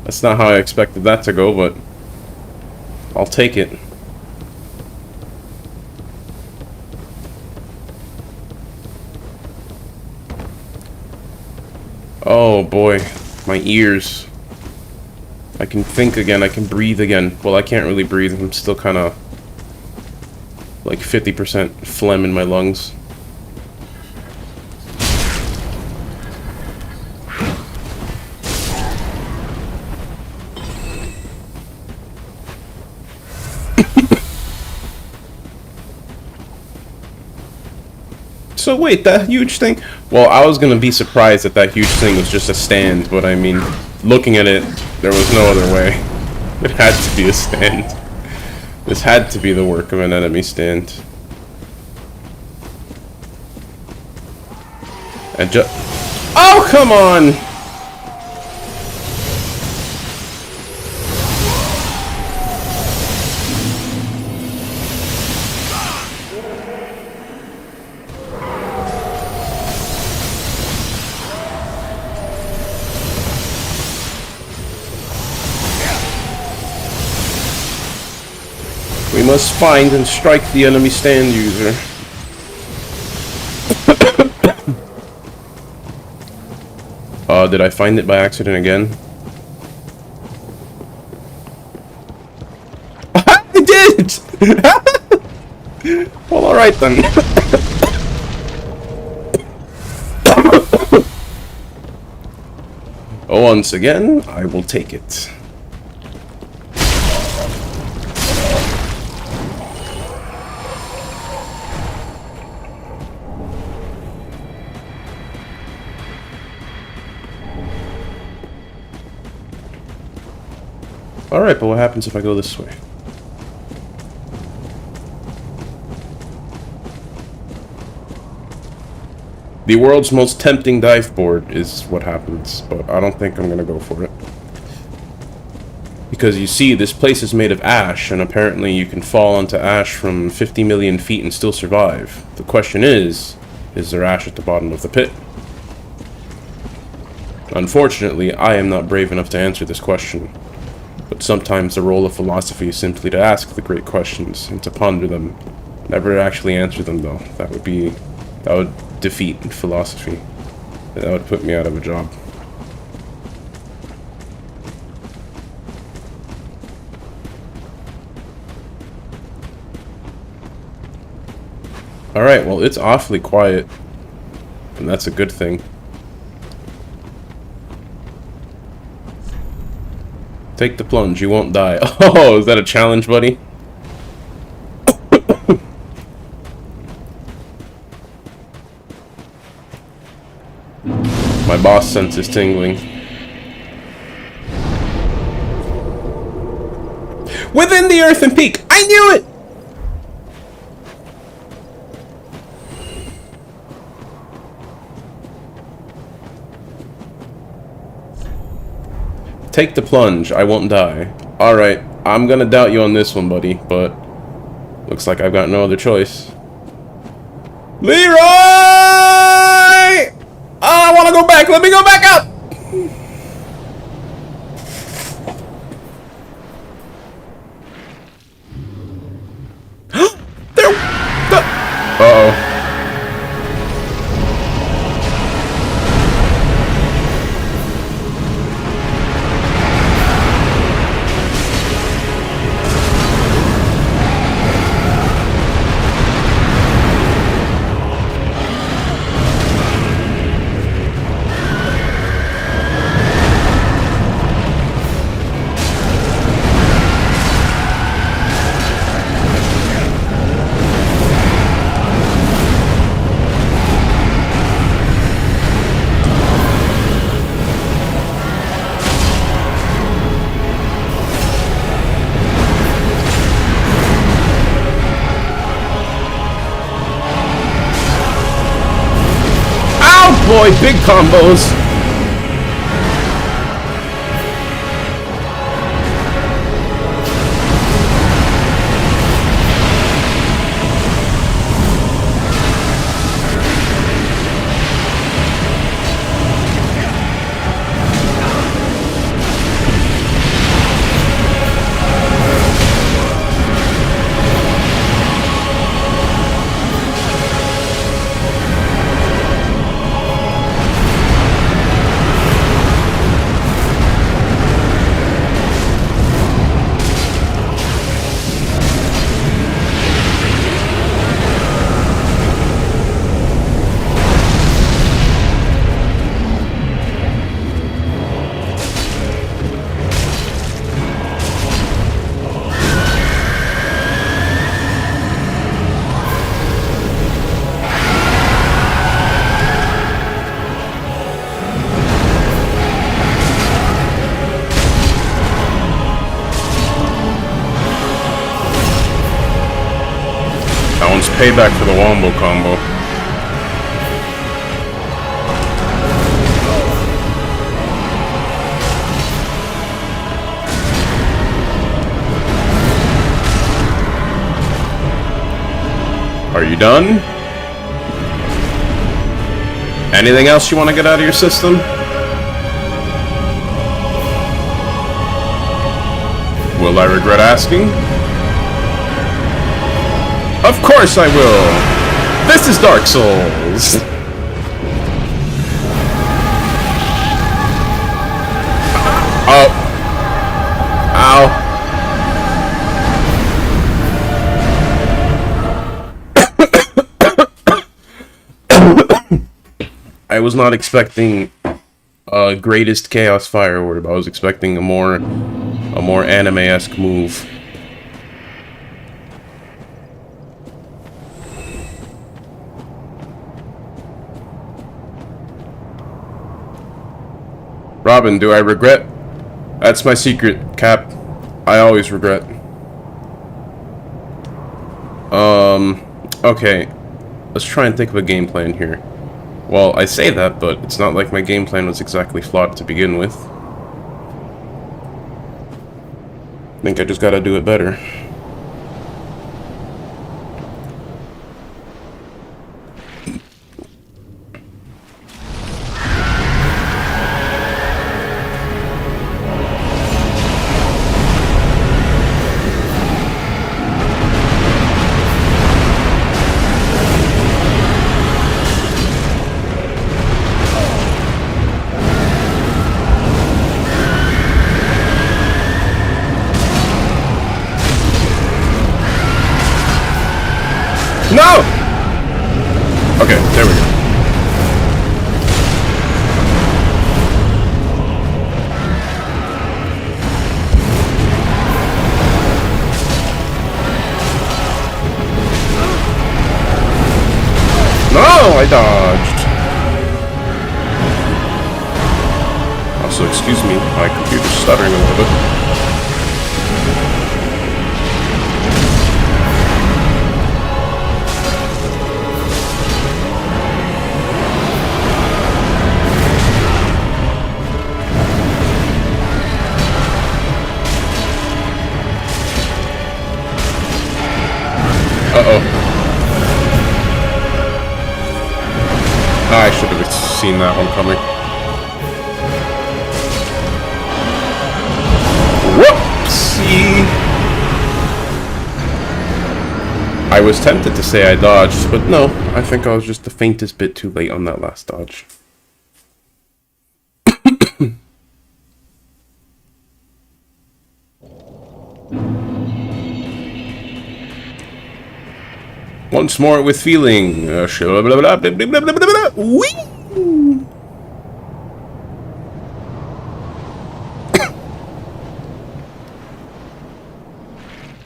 That's not how I expected that to go, but I'll take it. Oh boy, my ears. I can think again, I can breathe again. Well, I can't really breathe, I'm still kind of like 50% phlegm in my lungs. So wait, that huge thing? Well, I was gonna be surprised that that huge thing was just a stand, but I mean, looking at it, there was no other way. It had to be a stand. This had to be the work of an enemy stand. And just... Oh, come on! We must find and strike the enemy stand user. Did I find it by accident again? I did! Well, alright then. Once again, I will take it. Alright, but what happens if I go this way? The world's most tempting dive board is what happens, but I don't think I'm gonna go for it. Because you see, this place is made of ash, and apparently you can fall onto ash from 50 million feet and still survive. The question is there ash at the bottom of the pit? Unfortunately, I am not brave enough to answer this question. But sometimes the role of philosophy is simply to ask the great questions and to ponder them. Never actually answer them, though. That would defeat philosophy. That would put me out of a job. Alright, well, it's awfully quiet. And that's a good thing. Take the plunge, you won't die. Oh, is that a challenge, buddy? My boss sense is tingling. Within the earthen peak! I knew it! Take the plunge, I won't die. Alright, I'm gonna doubt you on this one, buddy, but looks like I've got no other choice. Leroy! Oh, I wanna go back, let me go back up! There! Uh-oh. Boy, big combos. payback for the wombo combo. Are you done? Anything else you want to get out of your system? Will I regret asking? Of course I will! This is Dark Souls! Oh. Ow. I was not expecting a greatest chaos fire orb. I was expecting a more anime-esque move. Robin, do I regret? That's my secret, Cap. I always regret. Okay. Let's try and think of a game plan here. Well, I say that, but it's not like my game plan was exactly flawed to begin with. I think I just gotta do it better. No! Okay, there we go. No, I dodged. Also, excuse me, my computer's stuttering a little bit. Uh-oh. I should have seen that one coming. Whoopsie! I was tempted to say I dodged, but no, I think I was just the faintest bit too late on that last dodge. Once more with feeling. Whee!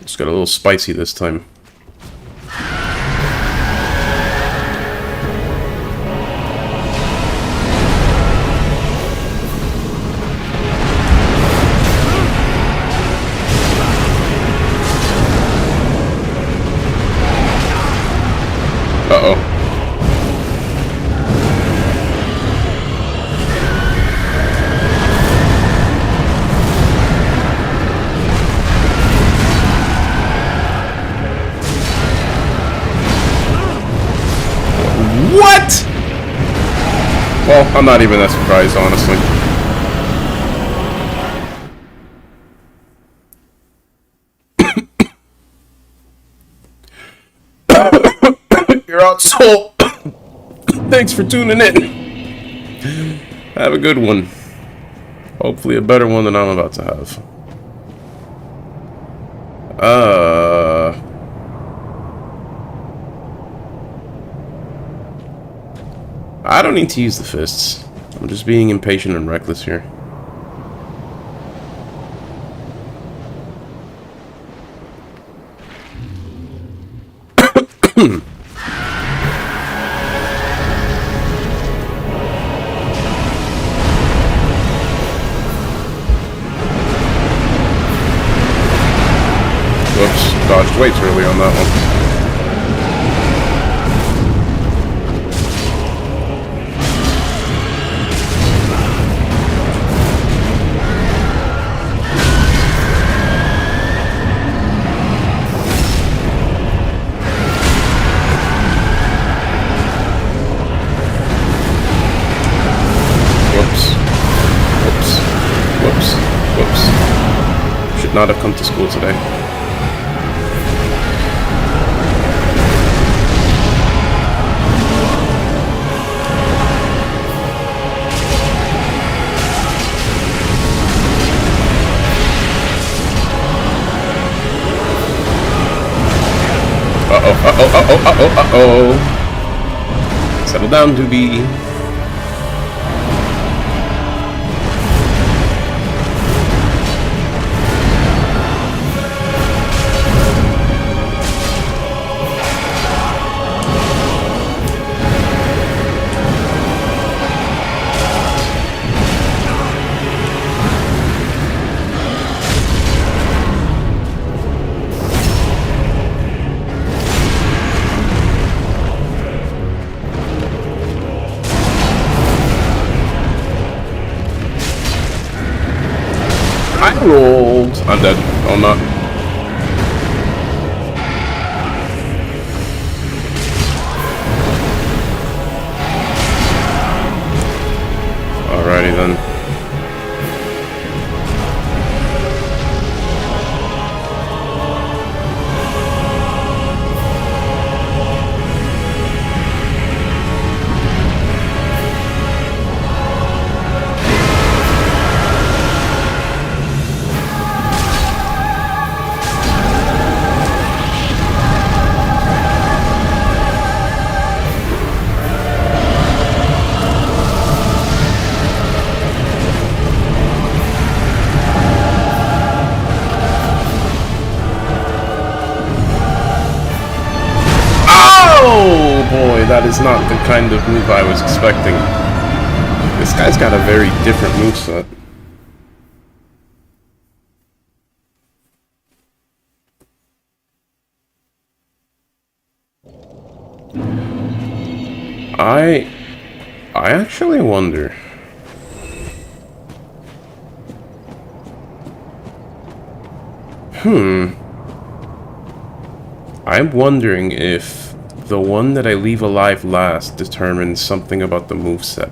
Just got a little spicy this time. Uh-oh. What? Well, I'm not even that surprised, honestly. You're out, soul. Thanks for tuning in. Have a good one. Hopefully a better one than I'm about to have. I don't need to use the fists. I'm just being impatient and reckless here. Whoops, dodged way too early on that one. should not have come to school today. Uh-oh. Settle down, Doobie. I rolled. I'm dead. Oh, I'm not. Alrighty then. Oh boy, that is not the kind of move I was expecting. This guy's got a very different moveset. I actually wonder. I'm wondering if the one that I leave alive last determines something about the moveset.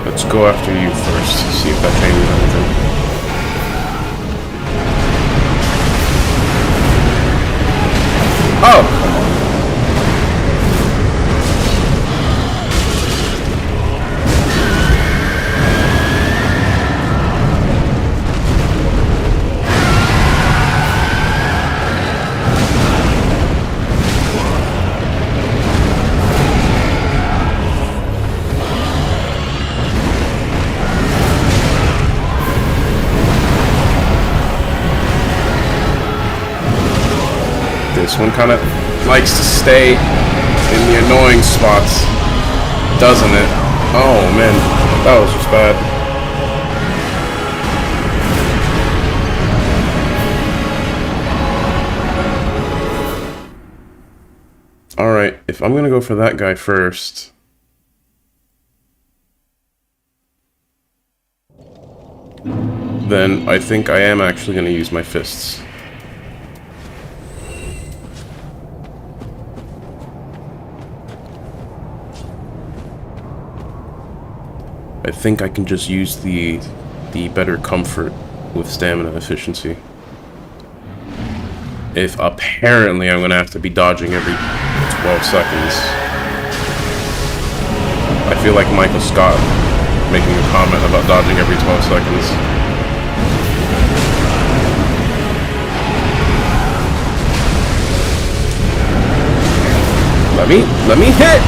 Let's go after you first, see if that changes anything. Oh, come on. This one kind of likes to stay in the annoying spots, doesn't it? Oh man, that was just bad. Alright, if I'm gonna go for that guy first, then I think I am actually gonna use my fists. I think I can just use the better comfort with stamina efficiency. If apparently I'm gonna have to be dodging every 12 seconds. I feel like Michael Scott making a comment about dodging every 12 seconds. Let me hit!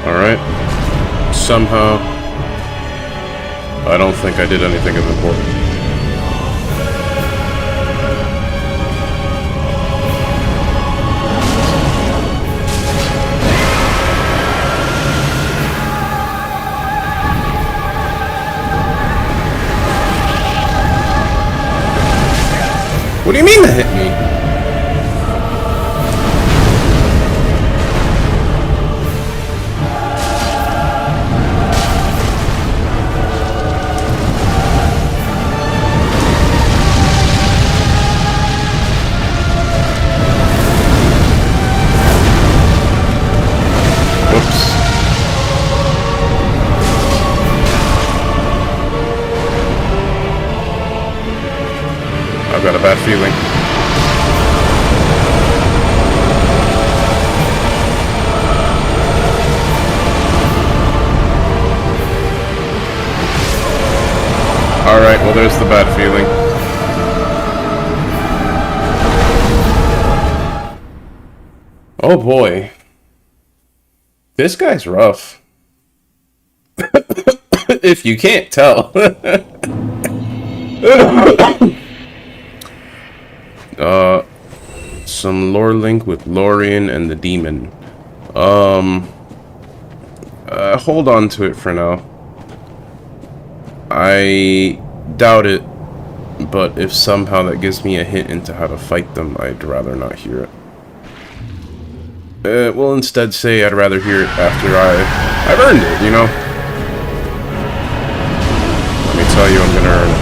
Alright. Somehow, I don't think I did anything of importance. What do you mean that hit me? Whoops. I've got a bad feeling. Alright, well there's the bad feeling. Oh boy. This guy's rough. If you can't tell. Some lore link with Lorien and the demon. Hold on to it for now. I doubt it, but if somehow that gives me a hint into how to fight them, I'd rather not hear it. We'll instead say I'd rather hear it after I've earned it, you know? Let me tell you, I'm gonna earn it.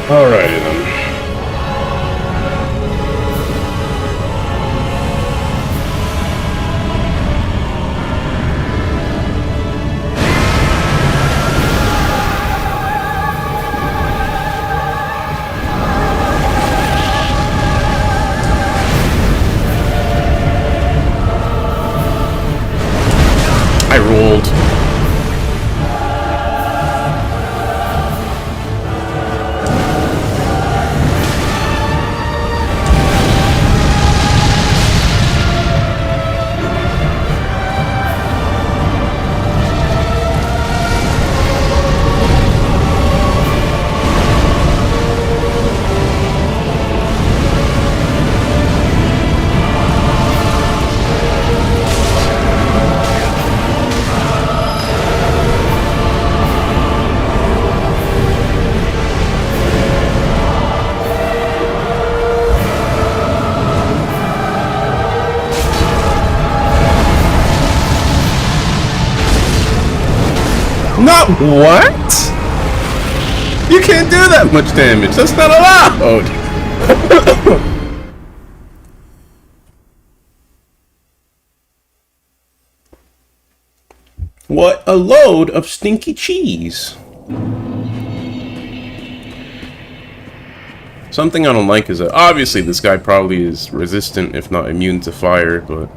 Alrighty then. I rolled. Not what? You can't do that much damage. That's not allowed. What a load of stinky cheese. Something I don't like is that obviously this guy probably is resistant, if not immune to fire, but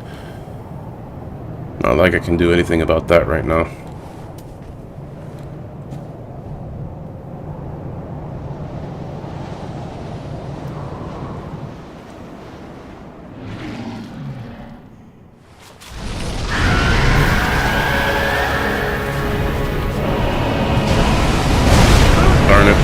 not like I can do anything about that right now. Darn it.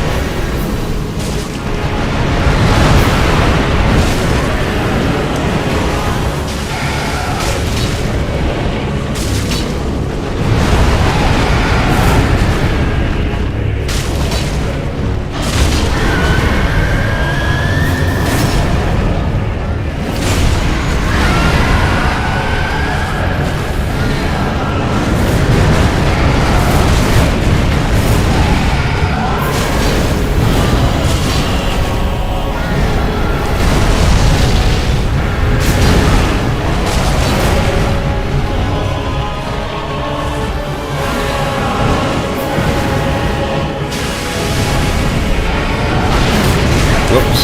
Whoops.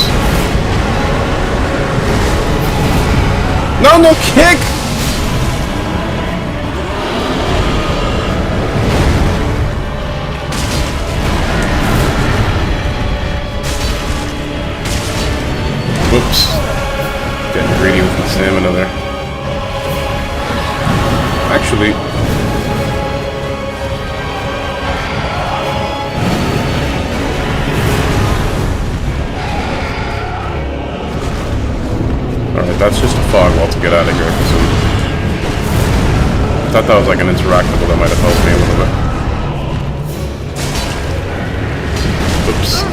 No, no kick! Whoops. Getting greedy with the stamina there. Actually... Alright, that's just a fog wall to get out of here. So I thought that was like an interactable that might have helped me a little bit. Oops.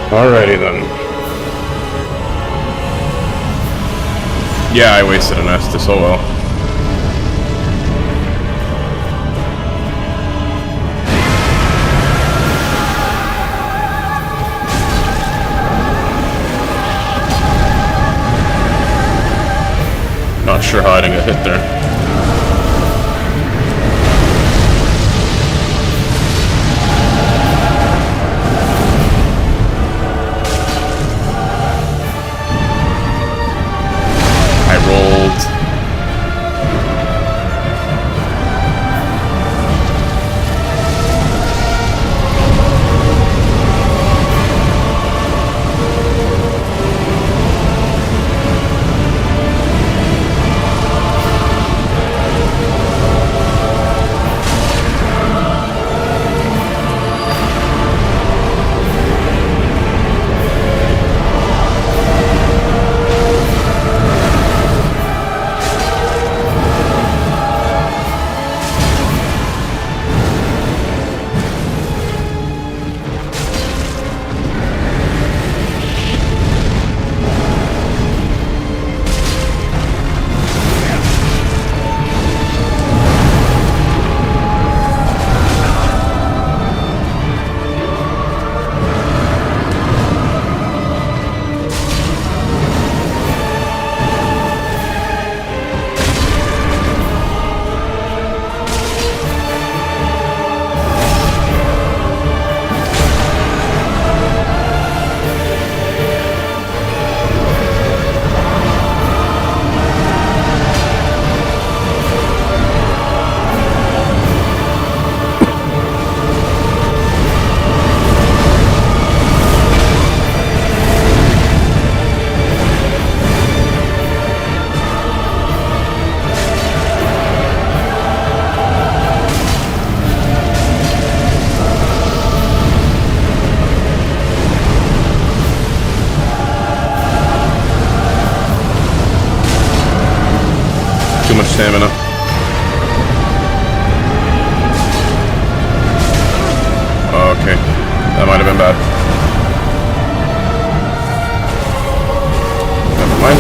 Alrighty then. Yeah, I wasted an Estus, oh well. Not sure how I didn't get hit there. stamina. Okay, that might have been bad. Never mind.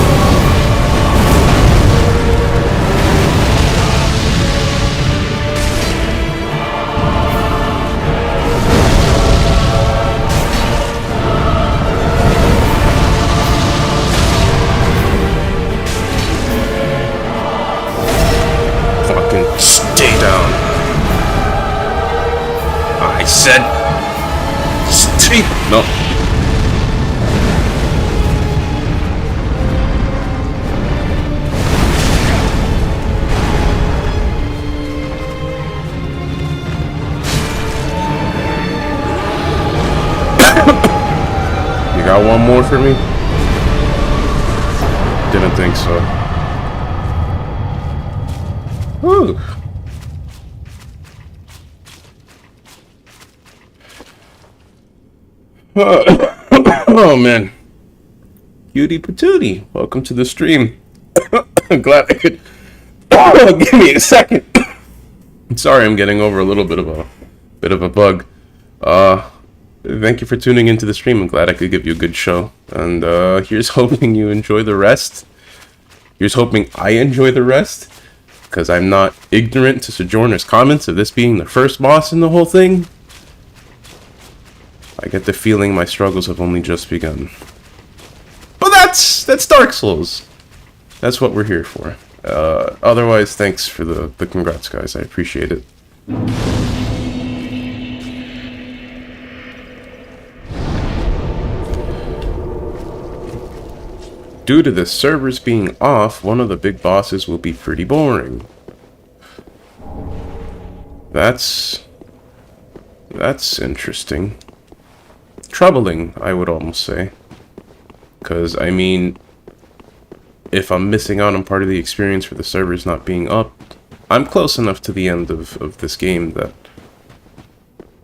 Stay down. I said stay. No. You got one more for me? Didn't think so. Ooh. Oh man. Cutie patootie, welcome to the stream. I'm glad I could give me a second. Sorry, I'm getting over a little bit of a bug. Thank you for tuning into the stream. I'm glad I could give you a good show. And here's hoping you enjoy the rest. Here's hoping I enjoy the rest. Because I'm not ignorant to Sojourner's comments of this being the first boss in the whole thing. I get the feeling my struggles have only just begun. But that's Dark Souls. That's what we're here for. Otherwise, thanks for the congrats, guys. I appreciate it. Due to the servers being off, one of the big bosses will be pretty boring. That's interesting. Troubling, I would almost say. Because, I mean, if I'm missing out on part of the experience for the servers not being up, I'm close enough to the end of this game that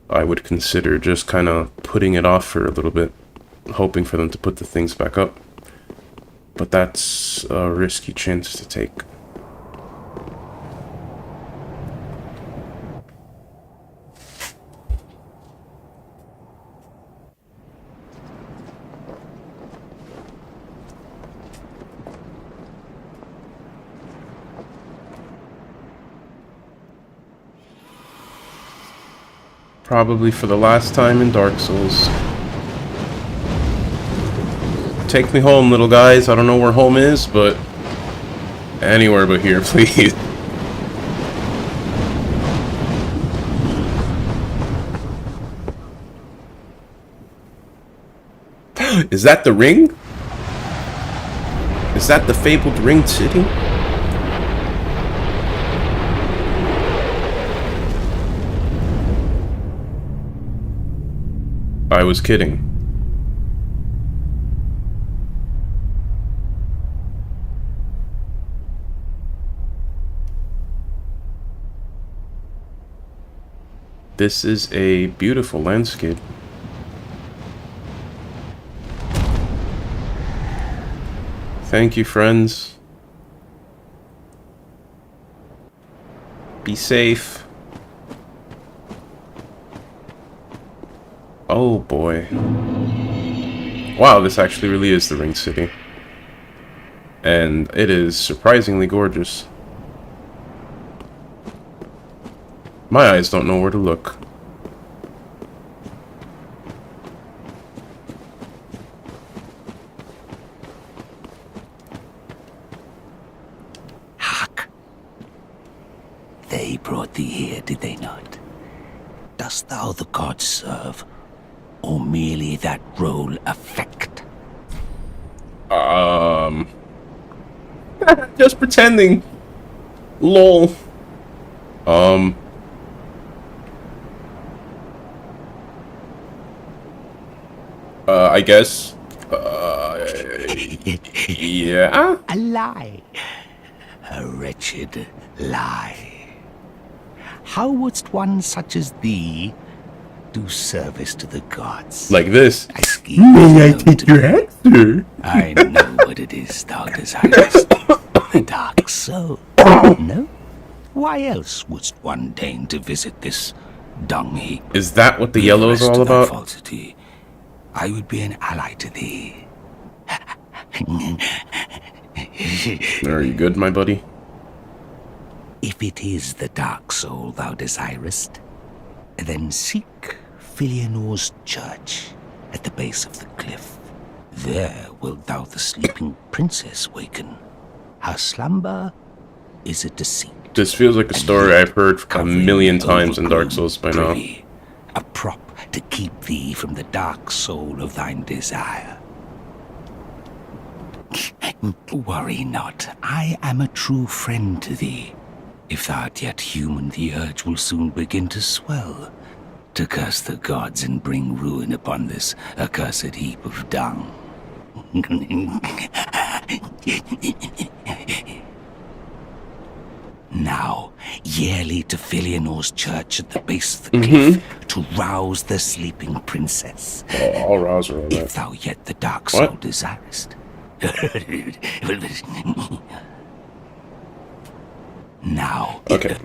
I would consider just kind of putting it off for a little bit, hoping for them to put the things back up. But that's a risky chance to take. Probably for the last time in Dark Souls. Take me home, little guys. I don't know where home is, but anywhere but here, please. Is that the ring? Is that the fabled ringed city? I was kidding. This is a beautiful landscape. Thank you, friends. Be safe. Oh boy. Wow, this actually really is the Ring City. And it is surprisingly gorgeous. My eyes don't know where to look. Hark! They brought thee here, did they not? Dost thou the gods serve, or merely that role affect? Just pretending. Lol. I guess. Yeah. A lie. A wretched lie. How wouldst one such as thee do service to the gods? Like this. May I take your hand, sir? I know what it is thou desirest. A dark soul? No? Why else wouldst one deign to visit this dung heap? Is that what the Leave yellow is rest all to thy about? falsity. I would be an ally to thee. Are you good, my buddy? If it is the dark soul thou desirest, then seek Filianor's church at the base of the cliff. There wilt thou the sleeping princess waken. Her slumber is a deceit. This feels like a story I've heard a million times in Dark Souls by now. Privy, a prop to keep thee from the dark soul of thine desire. Worry not, I am a true friend to thee. If thou art yet human, the urge will soon begin to swell, to curse the gods and bring ruin upon this accursed heap of dung. Now, yearly to Filianor's church at the base of the cliff to rouse the sleeping princess. Oh, I'll rouse her on If that. thou yet the dark soul What? desirest. Now. Okay.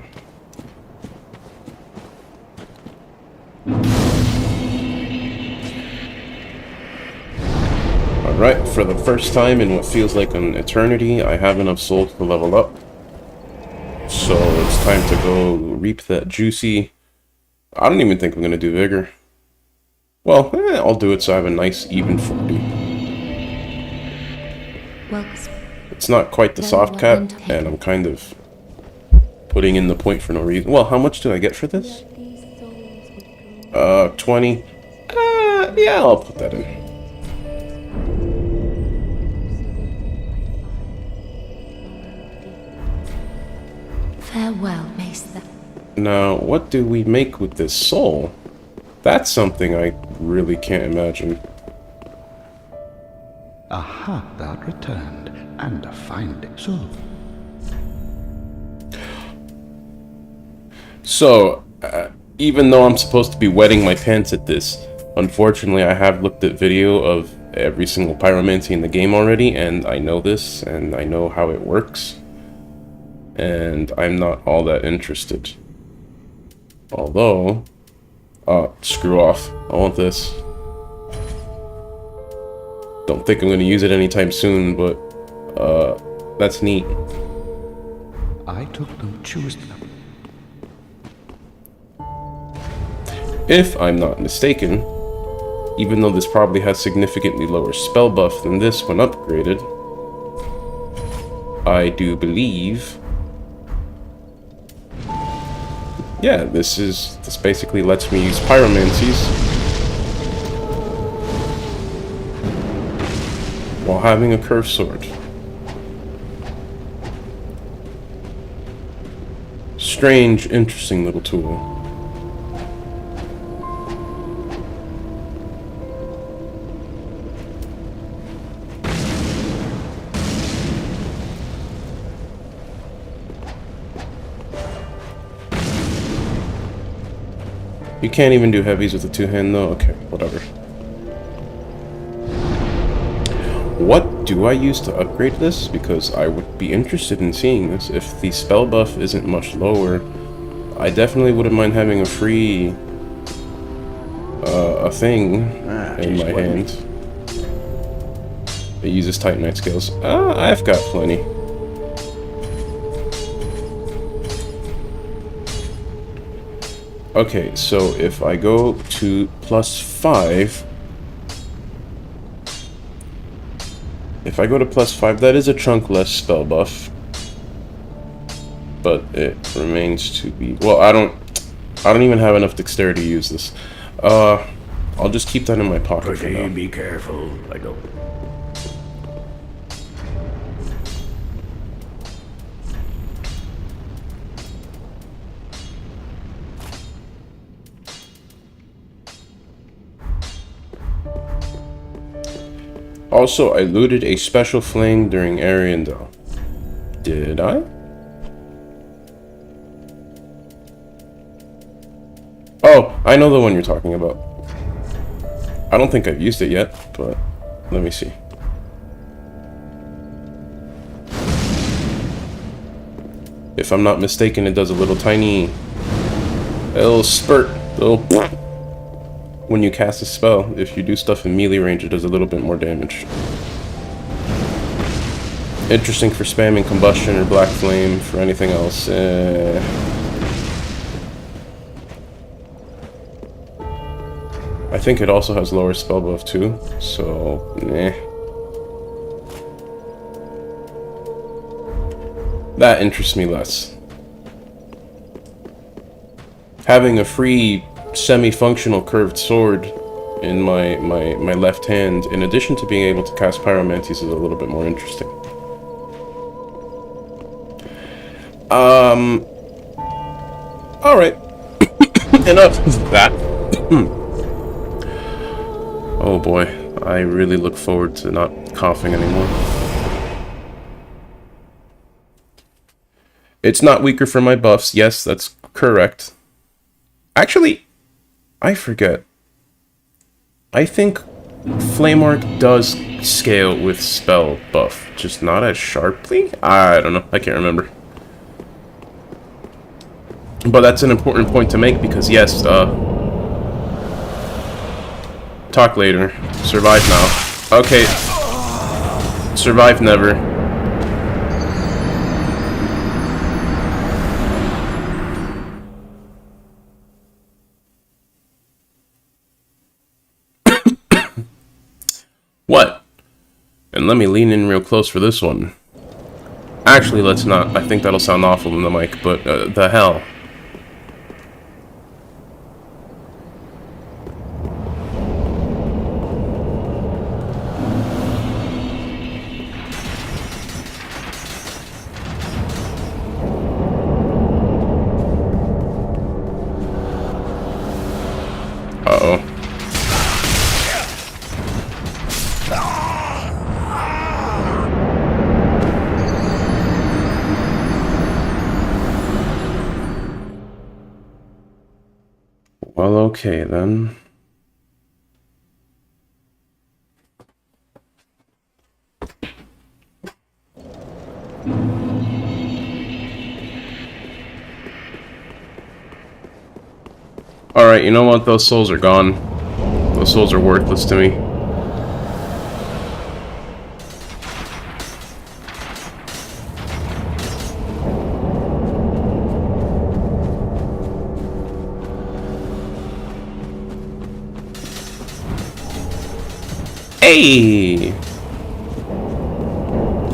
Alright, for the first time in what feels like an eternity, I have enough souls to level up. So it's time to go reap that juicy... I don't even think I'm going to do Vigor. Well, I'll do it so I have a nice even 40. It's not quite the soft cap, and I'm kind of putting in the point for no reason. Well, how much do I get for this? 20. Yeah, I'll put that in. Farewell, Maester. Now, what do we make with this soul? That's something I really can't imagine. Aha, thou art returned, and a fine day. So, even though I'm supposed to be wetting my pants at this, unfortunately I have looked at video of every single pyromancy in the game already, and I know this, and I know how it works. And I'm not all that interested. Although... screw off. I want this. Don't think I'm going to use it anytime soon, but... that's neat. I took no choose them. If I'm not mistaken, even though this probably has significantly lower spell buff than this when upgraded, I do believe... Yeah, this basically lets me use pyromancies while having a curved sword. Strange, interesting little tool. You can't even do heavies with a two-hand though? Okay, whatever. What do I use to upgrade this? Because I would be interested in seeing this. If the spell buff isn't much lower, I definitely wouldn't mind having a free... a thing in my hand. It uses Titanite skills. I've got plenty. Okay, so if I go to +5... If I go to +5, that is a chunk less spell buff. But it remains to be... Well, I don't even have enough dexterity to use this. I'll just keep that in my pocket for now. Be careful, I don't... Also, I looted a special flame during Ariandel. Did I? Oh, I know the one you're talking about. I don't think I've used it yet, but let me see. If I'm not mistaken, it does a little tiny... a little spurt. A little... when you cast a spell. If you do stuff in melee range, it does a little bit more damage. Interesting for spamming combustion or black flame. For anything else, I think it also has lower spell buff too, so that interests me less. Having a free semi-functional curved sword in my left hand, in addition to being able to cast pyromancies, is a little bit more interesting. Alright. Enough of that. Oh boy, I really look forward to not coughing anymore. It's not weaker for my buffs. Yes, that's correct. Actually, I forget. I think Flame Arc does scale with spell buff, just not as sharply? I don't know, I can't remember. But that's an important point to make because yes, talk later. Survive now. Okay. Survive never. What? And let me lean in real close for this one. Actually, let's not. I think that'll sound awful in the mic, but the hell. Uh-oh. Well, okay then. Alright, you know what? Those souls are gone. Those souls are worthless to me. Hey!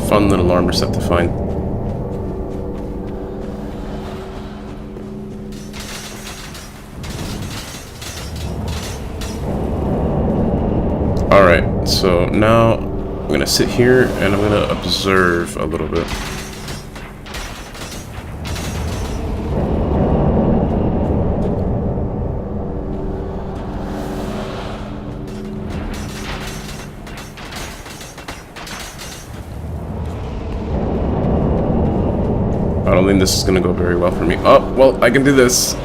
Fun little armor set to find. Alright, so now I'm gonna sit here and I'm gonna observe a little bit. I don't think this is gonna go very well for me. Oh, well, I can do this.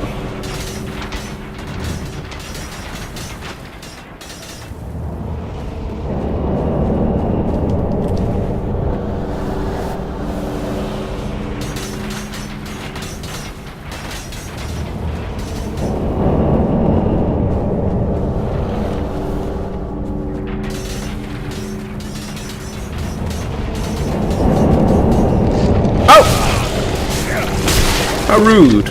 How rude.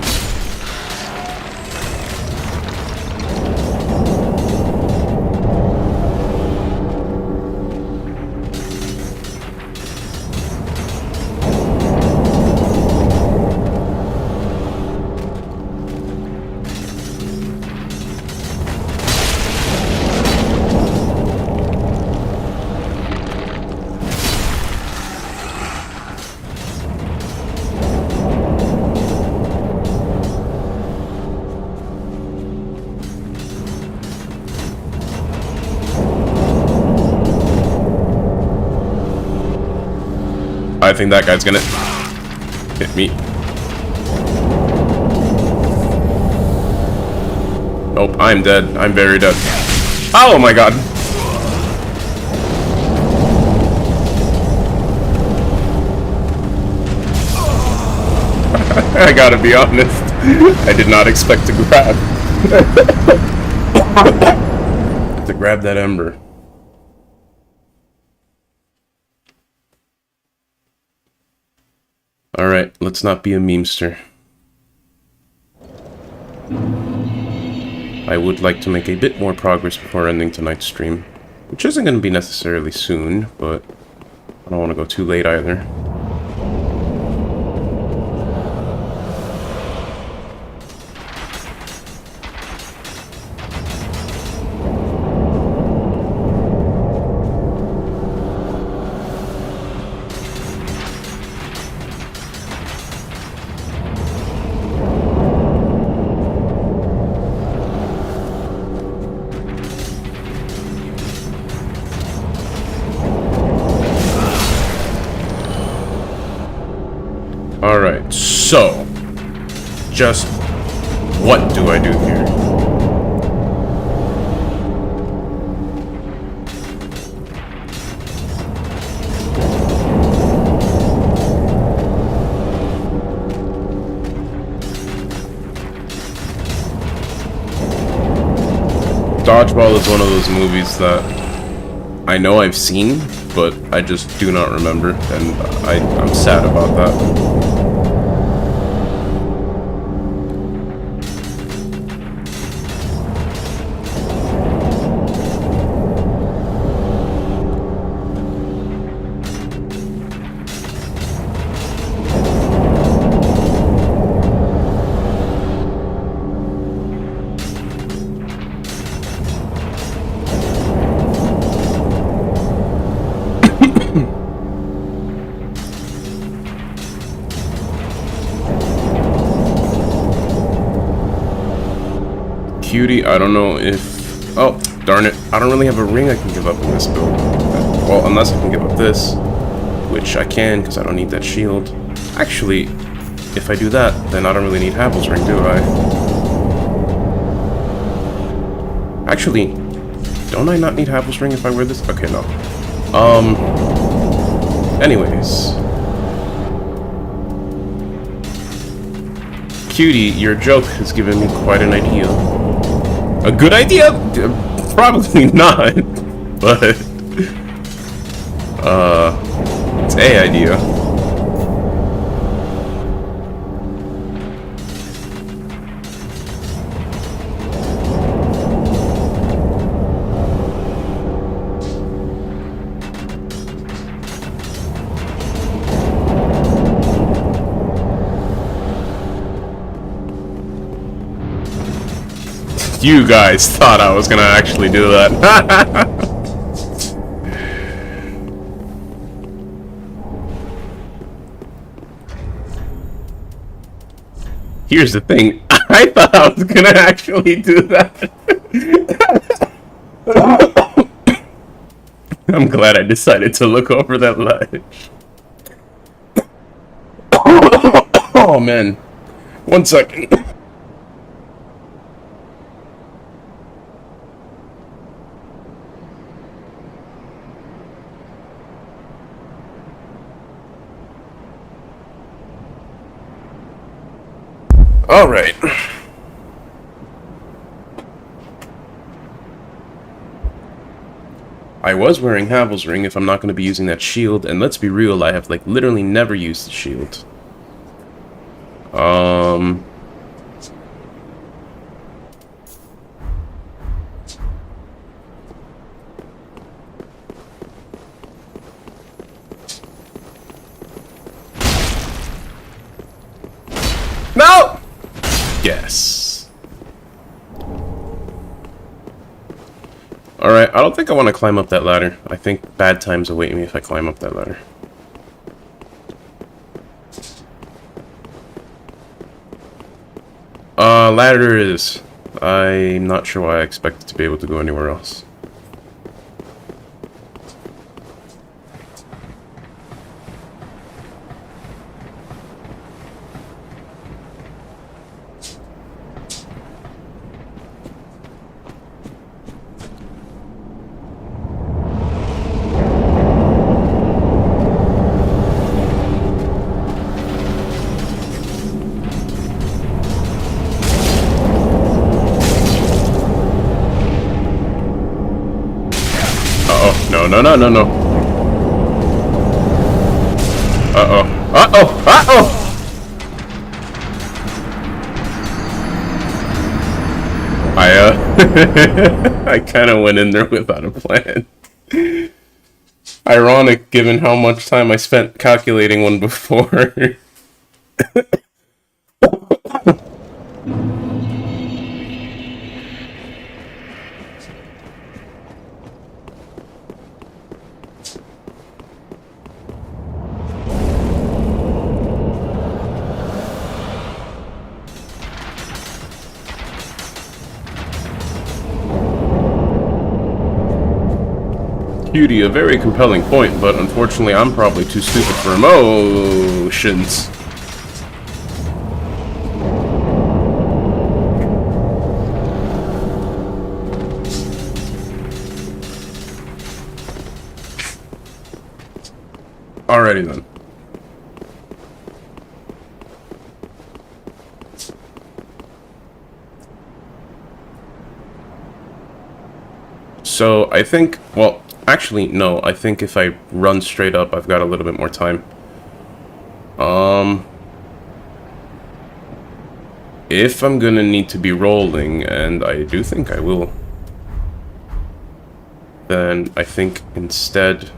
I think that guy's gonna hit me. Nope, I'm dead. I'm very dead. Oh my god. I gotta be honest. I did not expect to grab that ember. Alright, let's not be a memester. I would like to make a bit more progress before ending tonight's stream. Which isn't going to be necessarily soon, but I don't want to go too late either. Alright, so, just what do I do here? Dodgeball is one of those movies that I know I've seen, but I just do not remember, and I'm sad about that. Cutie, I don't know if... Oh, darn it. I don't really have a ring I can give up in this build. Well, unless I can give up this. Which I can, because I don't need that shield. Actually, if I do that, then I don't really need Havel's ring, do I? Actually, don't I not need Havel's ring if I wear this? Okay, no. Anyways. Cutie, your joke has given me quite an idea. A good idea? Probably not, but it's a idea. You guys thought I was gonna actually do that. Here's the thing. I thought I was gonna actually do that. I'm glad I decided to look over that ledge. Oh man. 1 second. Alright. I was wearing Havel's ring if I'm not going to be using that shield, and let's be real, I have like literally never used the shield. No! Yes. Alright, I don't think I want to climb up that ladder. I think bad times await me if I climb up that ladder. Ladder it is. I'm not sure why I expected to be able to go anywhere else. Uh-oh. No, no, no, no, no. Uh-oh. Uh-oh! Uh-oh! I kind of went in there without a plan. Ironic, given how much time I spent calculating one before. Cutie, a very compelling point, but unfortunately I'm probably too stupid for emotions. Alrighty then. So I think, well, actually no, I think if I run straight up I've got a little bit more time. If I'm gonna need to be rolling, and I do think I will, then I think instead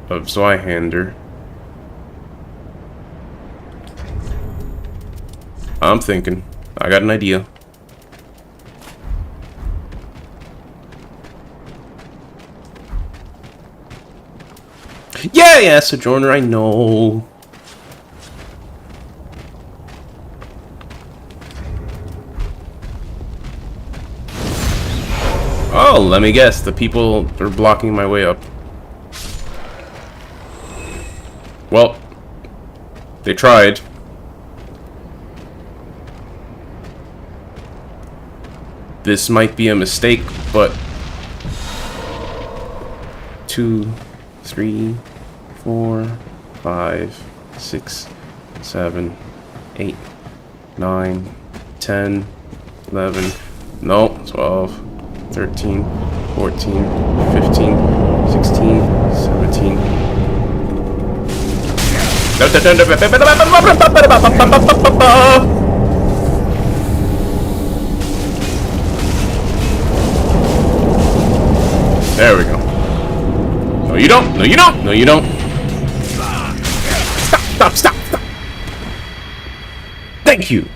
of Zweihander, I'm thinking, I got an idea. Yeah, Sojourner, I know. Oh, let me guess, the people are blocking my way up. Well, they tried. This might be a mistake, but 2, 3, 4, 5, 6, 7, 8, 9, 10, 11, no, 12, 13, 14, 15, 16, 17. There we go. No, you don't. No, you don't. No, you don't. Stop. Thank you.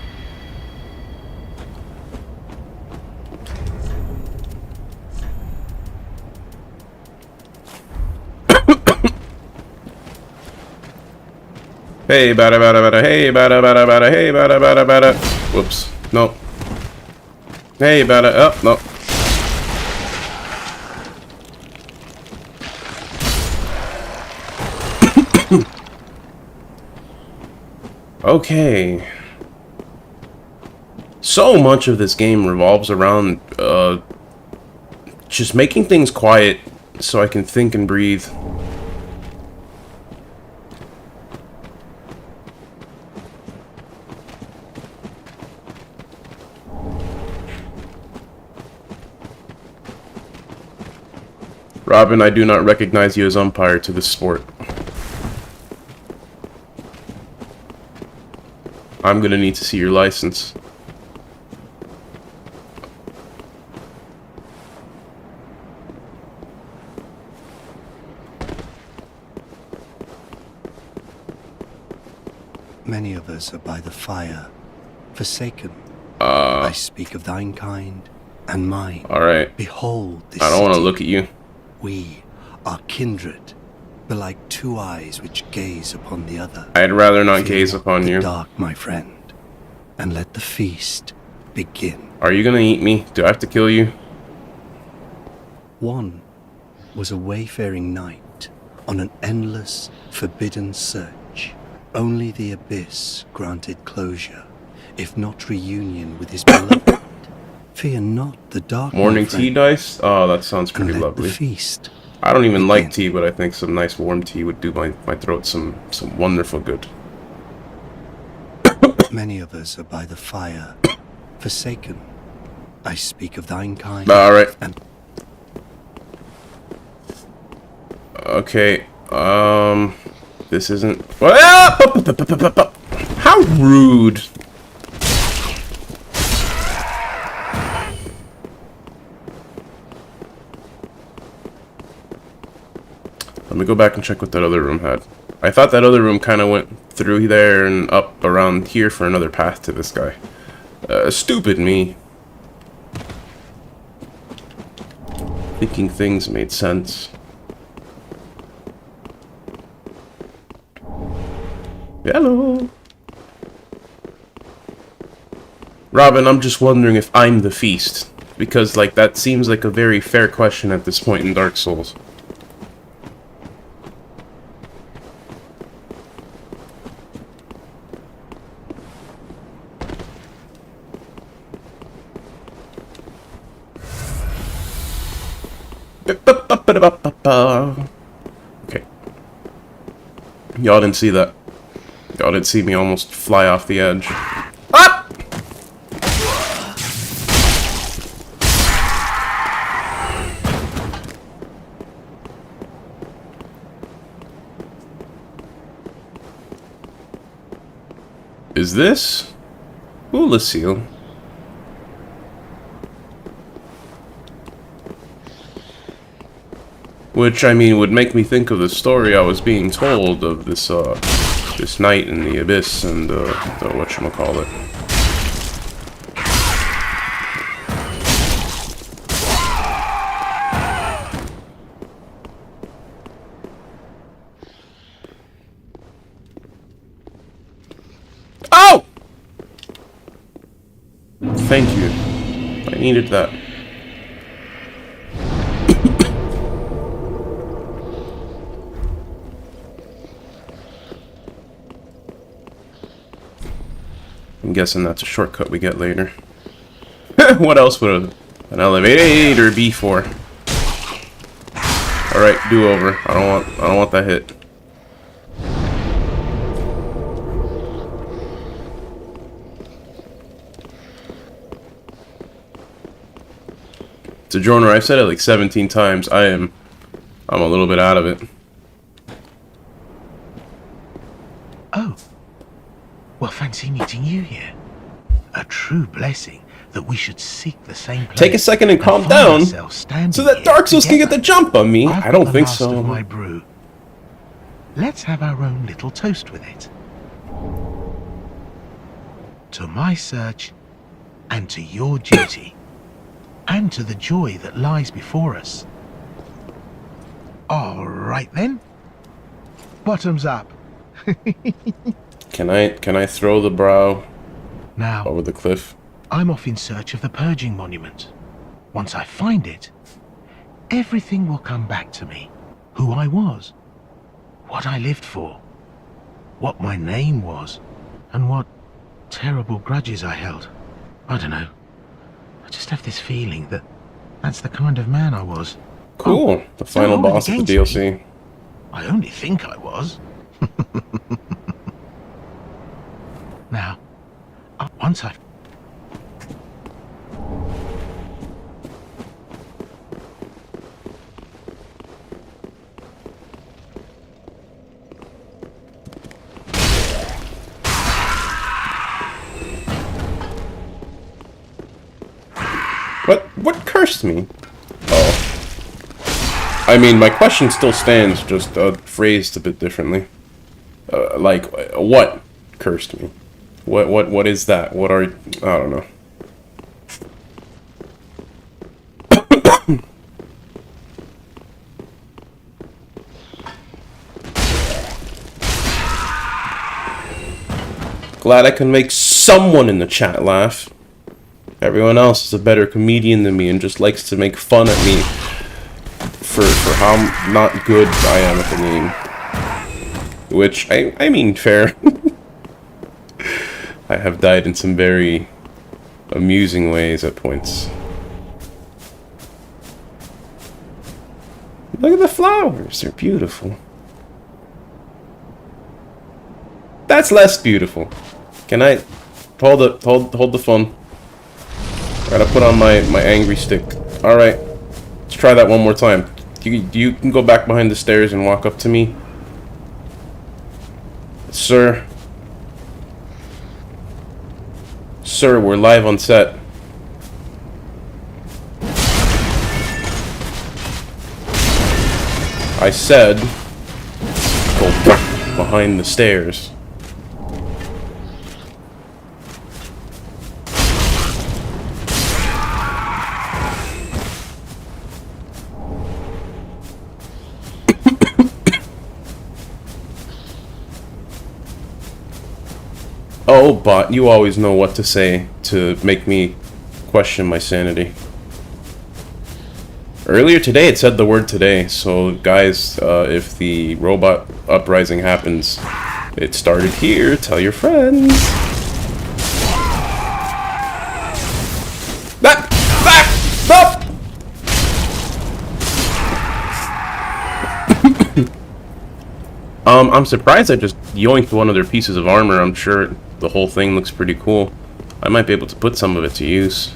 Hey, bada. Hey, bada. Hey, bada. Whoops. No. Hey, bada. Oh, no. Okay. So much of this game revolves around just making things quiet so I can think and breathe. Robin, I do not recognize you as umpire to this sport. I'm gonna need to see your license. Many of us are by the fire, forsaken. I speak of thine kind and mine. Alright. Behold this I don't want to city. look at you. We are kindred, but like two eyes which gaze upon the other. I'd rather not Fear gaze not upon the you. dark, my friend, and let the feast begin. Are you gonna eat me? Do I have to kill you? One was a wayfaring knight on an endless, forbidden search. Only the abyss granted closure, if not reunion with his beloved. Fear not the dark, Morning my friend, tea dice? Oh, that sounds and pretty let lovely. the feast. I don't even like begin. tea, but I think some nice warm tea would do my throat some wonderful good. Many of us are by the fire, forsaken. I speak of thine kind. Alright. And Okay, this isn't... How rude! Let me go back and check what that other room had. I thought that other room kind of went through there and up around here for another path to this guy. Stupid me. Thinking things made sense. Hello. Robin, I'm just wondering if I'm the feast. Because, like, that seems like a very fair question at this point in Dark Souls. Okay. Y'all didn't see that. Y'all didn't see me almost fly off the edge. Ah! Is this? Ooh, Lucille. Which, I mean, would make me think of the story I was being told of this, this night in the abyss and, the whatchamacallit. Oh! Thank you. I needed that. I'm guessing that's a shortcut we get later. What else would an elevator be for? Alright, do over. I don't want that hit. To Jorner, I've said it like 17 times. I'm a little bit out of it. Oh. Well, fancy meeting you here. A true blessing that we should seek the same place. Take a second and calm down so that Dark Souls can get the jump on me. I don't think so. Of my brew. Let's have our own little toast with it. To my search, and to your duty, and to the joy that lies before us. All right then. Bottoms up. Can I throw the brow now over the cliff? I'm off in search of the purging monument. Once I find it, everything will come back to me. Who I was, what I lived for, what my name was, and what terrible grudges I held. I don't know. I just have this feeling that that's the kind of man I was. Cool. Oh, the final boss of the DLC. Me. I only think I was. Now, once I've... What cursed me? Oh. I mean, my question still stands, just phrased a bit differently. Like, what cursed me? What is that? What are... I don't know. Glad I can make someone in the chat laugh. Everyone else is a better comedian than me and just likes to make fun at me for how not good I am at the game. Which, I mean, fair. I have died in some very amusing ways at points. Look at the flowers, they're beautiful. That's less beautiful. Can I hold the phone? I gotta put on my angry stick. Alright. Let's try that one more time. You can go back behind the stairs and walk up to me. Sir. Sir, we're live on set. I said, go behind the stairs. Oh, bot, you always know what to say to make me question my sanity. Earlier today, it said the word today, so guys, if the robot uprising happens, it started here. Tell your friends. Back! Stop! I'm surprised I just yoinked one of their pieces of armor. I'm sure the whole thing looks pretty cool. I might be able to put some of it to use.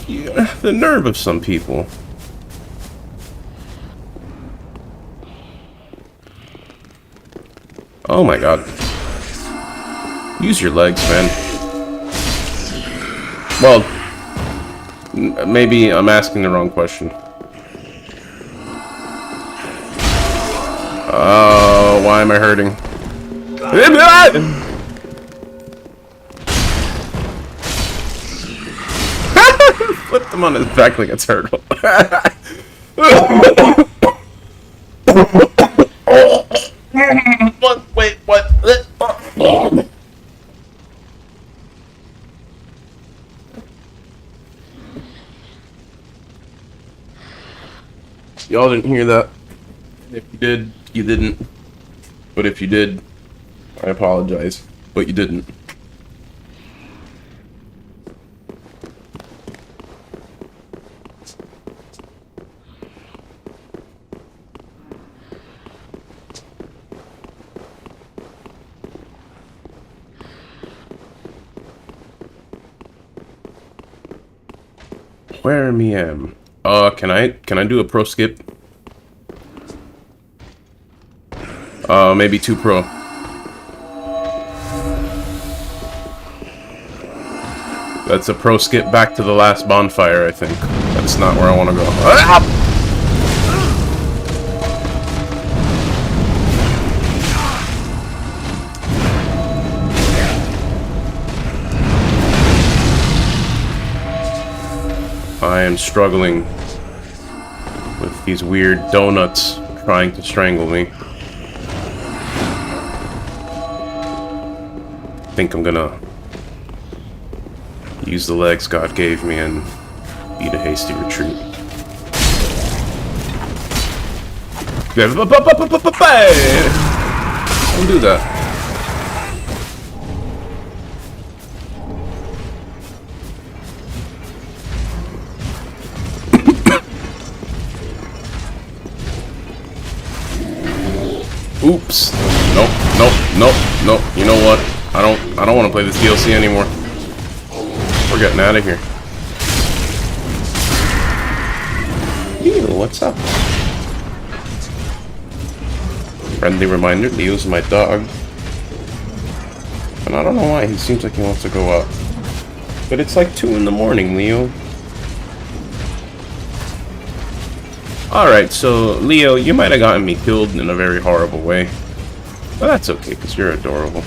Yeah, the nerve of some people. Oh my god. Use your legs, man. Well, maybe I'm asking the wrong question. Oh, why am I hurting? Flipped him on his back like a turtle. What? Wait, what? Y'all didn't hear that. If you did, you didn't. But if you did, I apologize. But you didn't. Where me am? Can I do a pro skip? Maybe 2 pro. That's a pro skip back to the last bonfire, I think. That's not where I want to go. Ah! I am struggling with these weird donuts trying to strangle me. I think I'm gonna use the legs God gave me and beat a hasty retreat. Don't do that. Oops. Nope. You know what? I don't want to play this DLC anymore. We're getting out of here. Ew, what's up? Friendly reminder, Leo's my dog. And I don't know why, he seems like he wants to go up. But it's like 2 in the morning, Leo. Alright, so, Leo, you might have gotten me killed in a very horrible way. But that's okay, because you're adorable.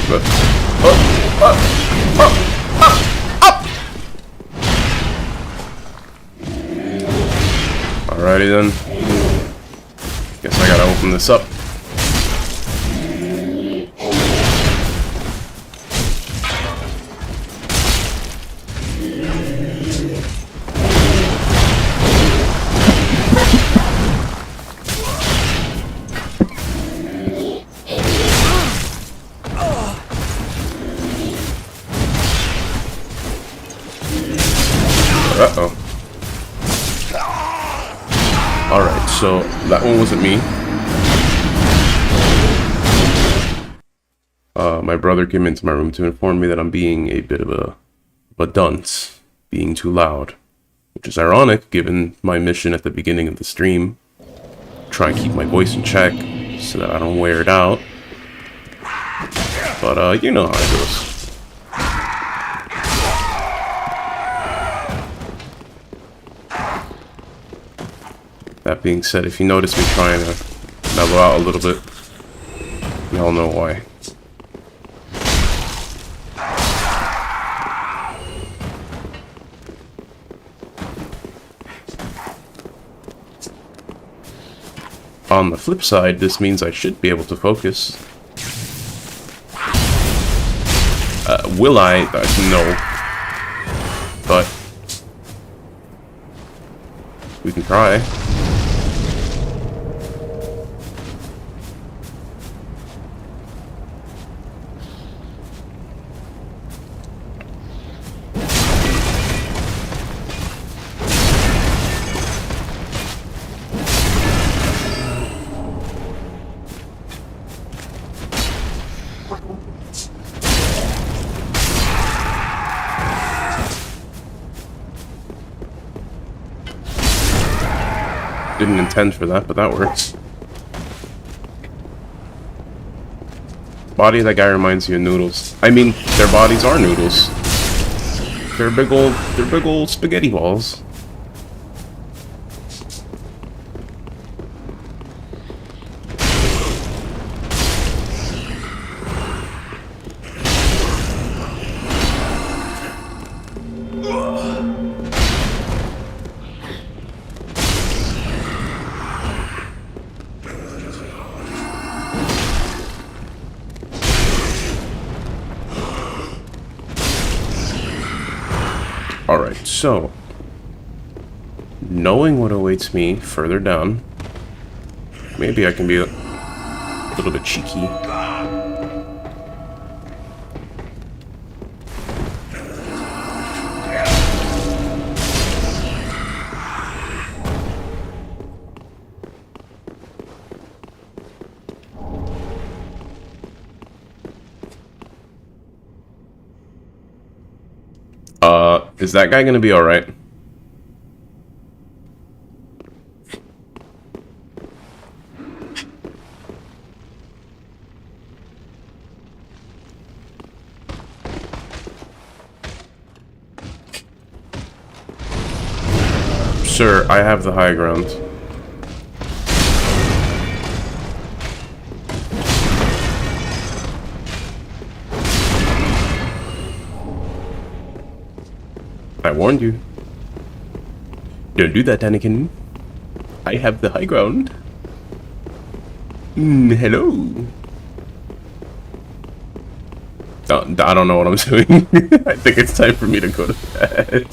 But, Alrighty then. Guess I gotta open this up. Uh-oh. Alright, so that one wasn't me. My brother came into my room to inform me that I'm being a bit of a dunce, being too loud. Which is ironic, given my mission at the beginning of the stream. Try and keep my voice in check, so that I don't wear it out. But, you know how it goes. That being said, if you notice me trying to mellow out a little bit, y'all know why. On the flip side, this means I should be able to focus. Will I? No. But we can try. Didn't intend for that, but that works. Body of that guy reminds you of noodles. I mean, their bodies are noodles. They're big old spaghetti balls. Alright, so knowing what awaits me further down, maybe I can be a little bit cheeky. Is that guy gonna be alright? Sir, I have the high ground. I warned you. Don't do that, Anakin. I have the high ground. Hello. I don't know what I'm doing. I think it's time for me to go to bed.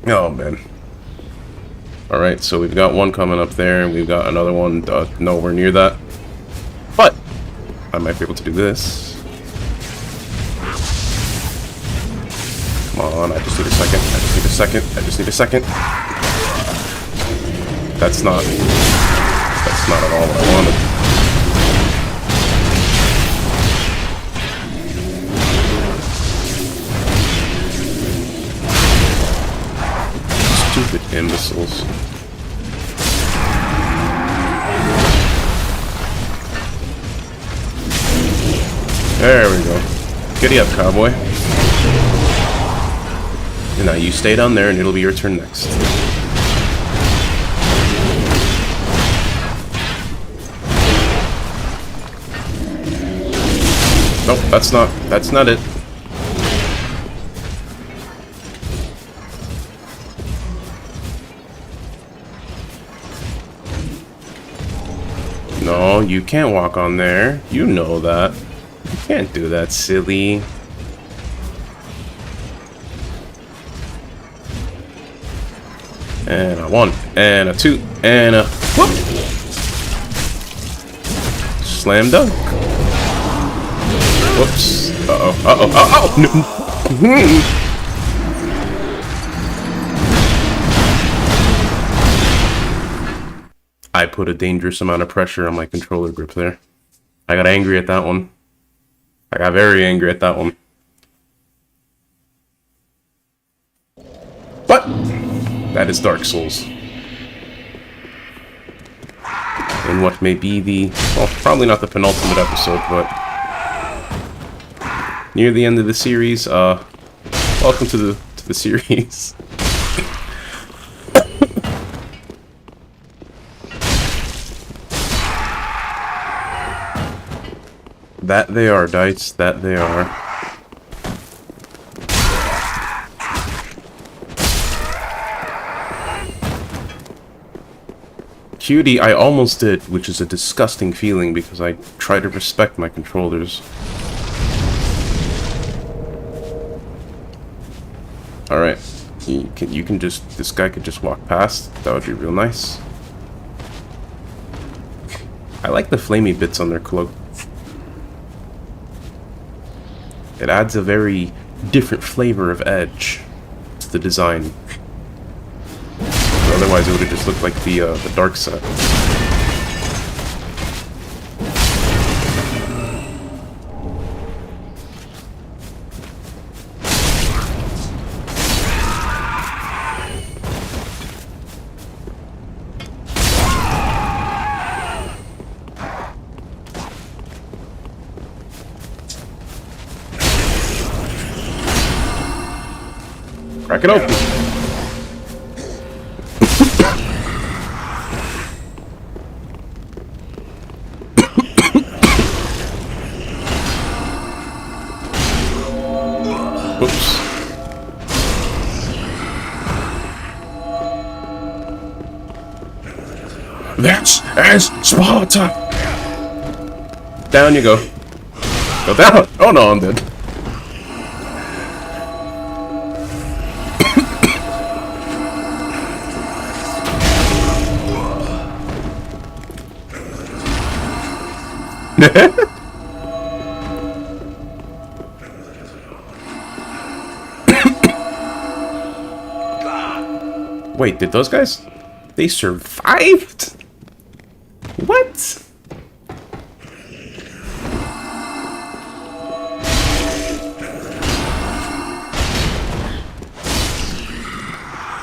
Oh, man. Alright, so we've got one coming up there, and we've got another one nowhere near that. But I might be able to do this. Come on, I just need a second. I just need a second. I just need a second. That's not at all what I wanted. Stupid imbeciles. There we go. Giddy up, cowboy. And now you stay down there and it'll be your turn next. Nope, that's not it. No, you can't walk on there. You know that. You can't do that, silly. And a 1, and a 2, and a whoop! Slam dunk. Whoops. Uh-oh, uh-oh, uh-oh! I put a dangerous amount of pressure on my controller grip there. I got angry at that one. I got very angry at that one. But that is Dark Souls. In what may be the, well, probably not the penultimate episode, but near the end of the series. Welcome to the series. That they are, dice. That they are. Cutie, I almost did, which is a disgusting feeling because I try to respect my controllers. Alright. You can just... This guy could just walk past. That would be real nice. I like the flamey bits on their cloak. It adds a very different flavor of edge to the design. Otherwise, it would have just looked like the dark set. Crack it open. Oops. This is Sparta! Down you go. Go down! Oh no, I'm dead. Wait, did those guys? They survived? What?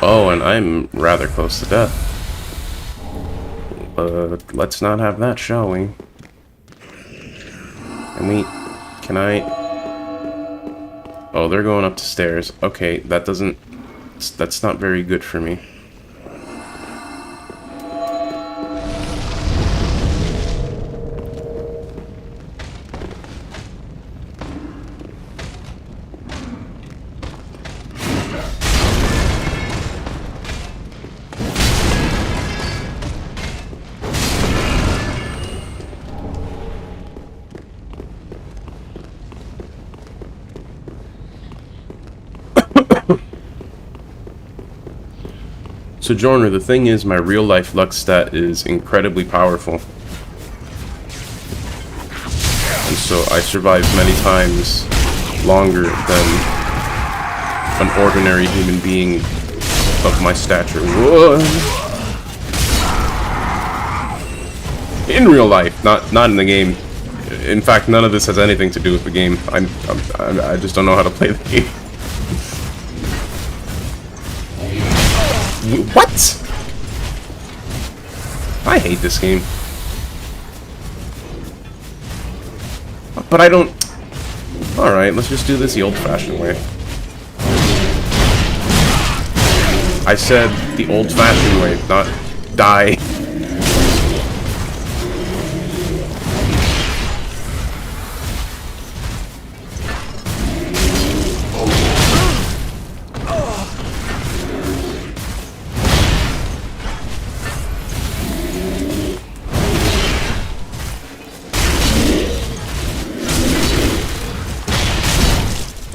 Oh, and I'm rather close to death. But let's not have that, shall we? Can I... Oh, they're going up the stairs. Okay, that doesn't... That's not very good for me. Sojourner, the thing is, my real life luck stat is incredibly powerful. And so I survive many times longer than an ordinary human being of my stature would. In real life, not in the game. In fact, none of this has anything to do with the game. I just don't know how to play the game. What? I hate this game. But I don't... Alright, let's just do this the old-fashioned way. I said the old-fashioned way, not die.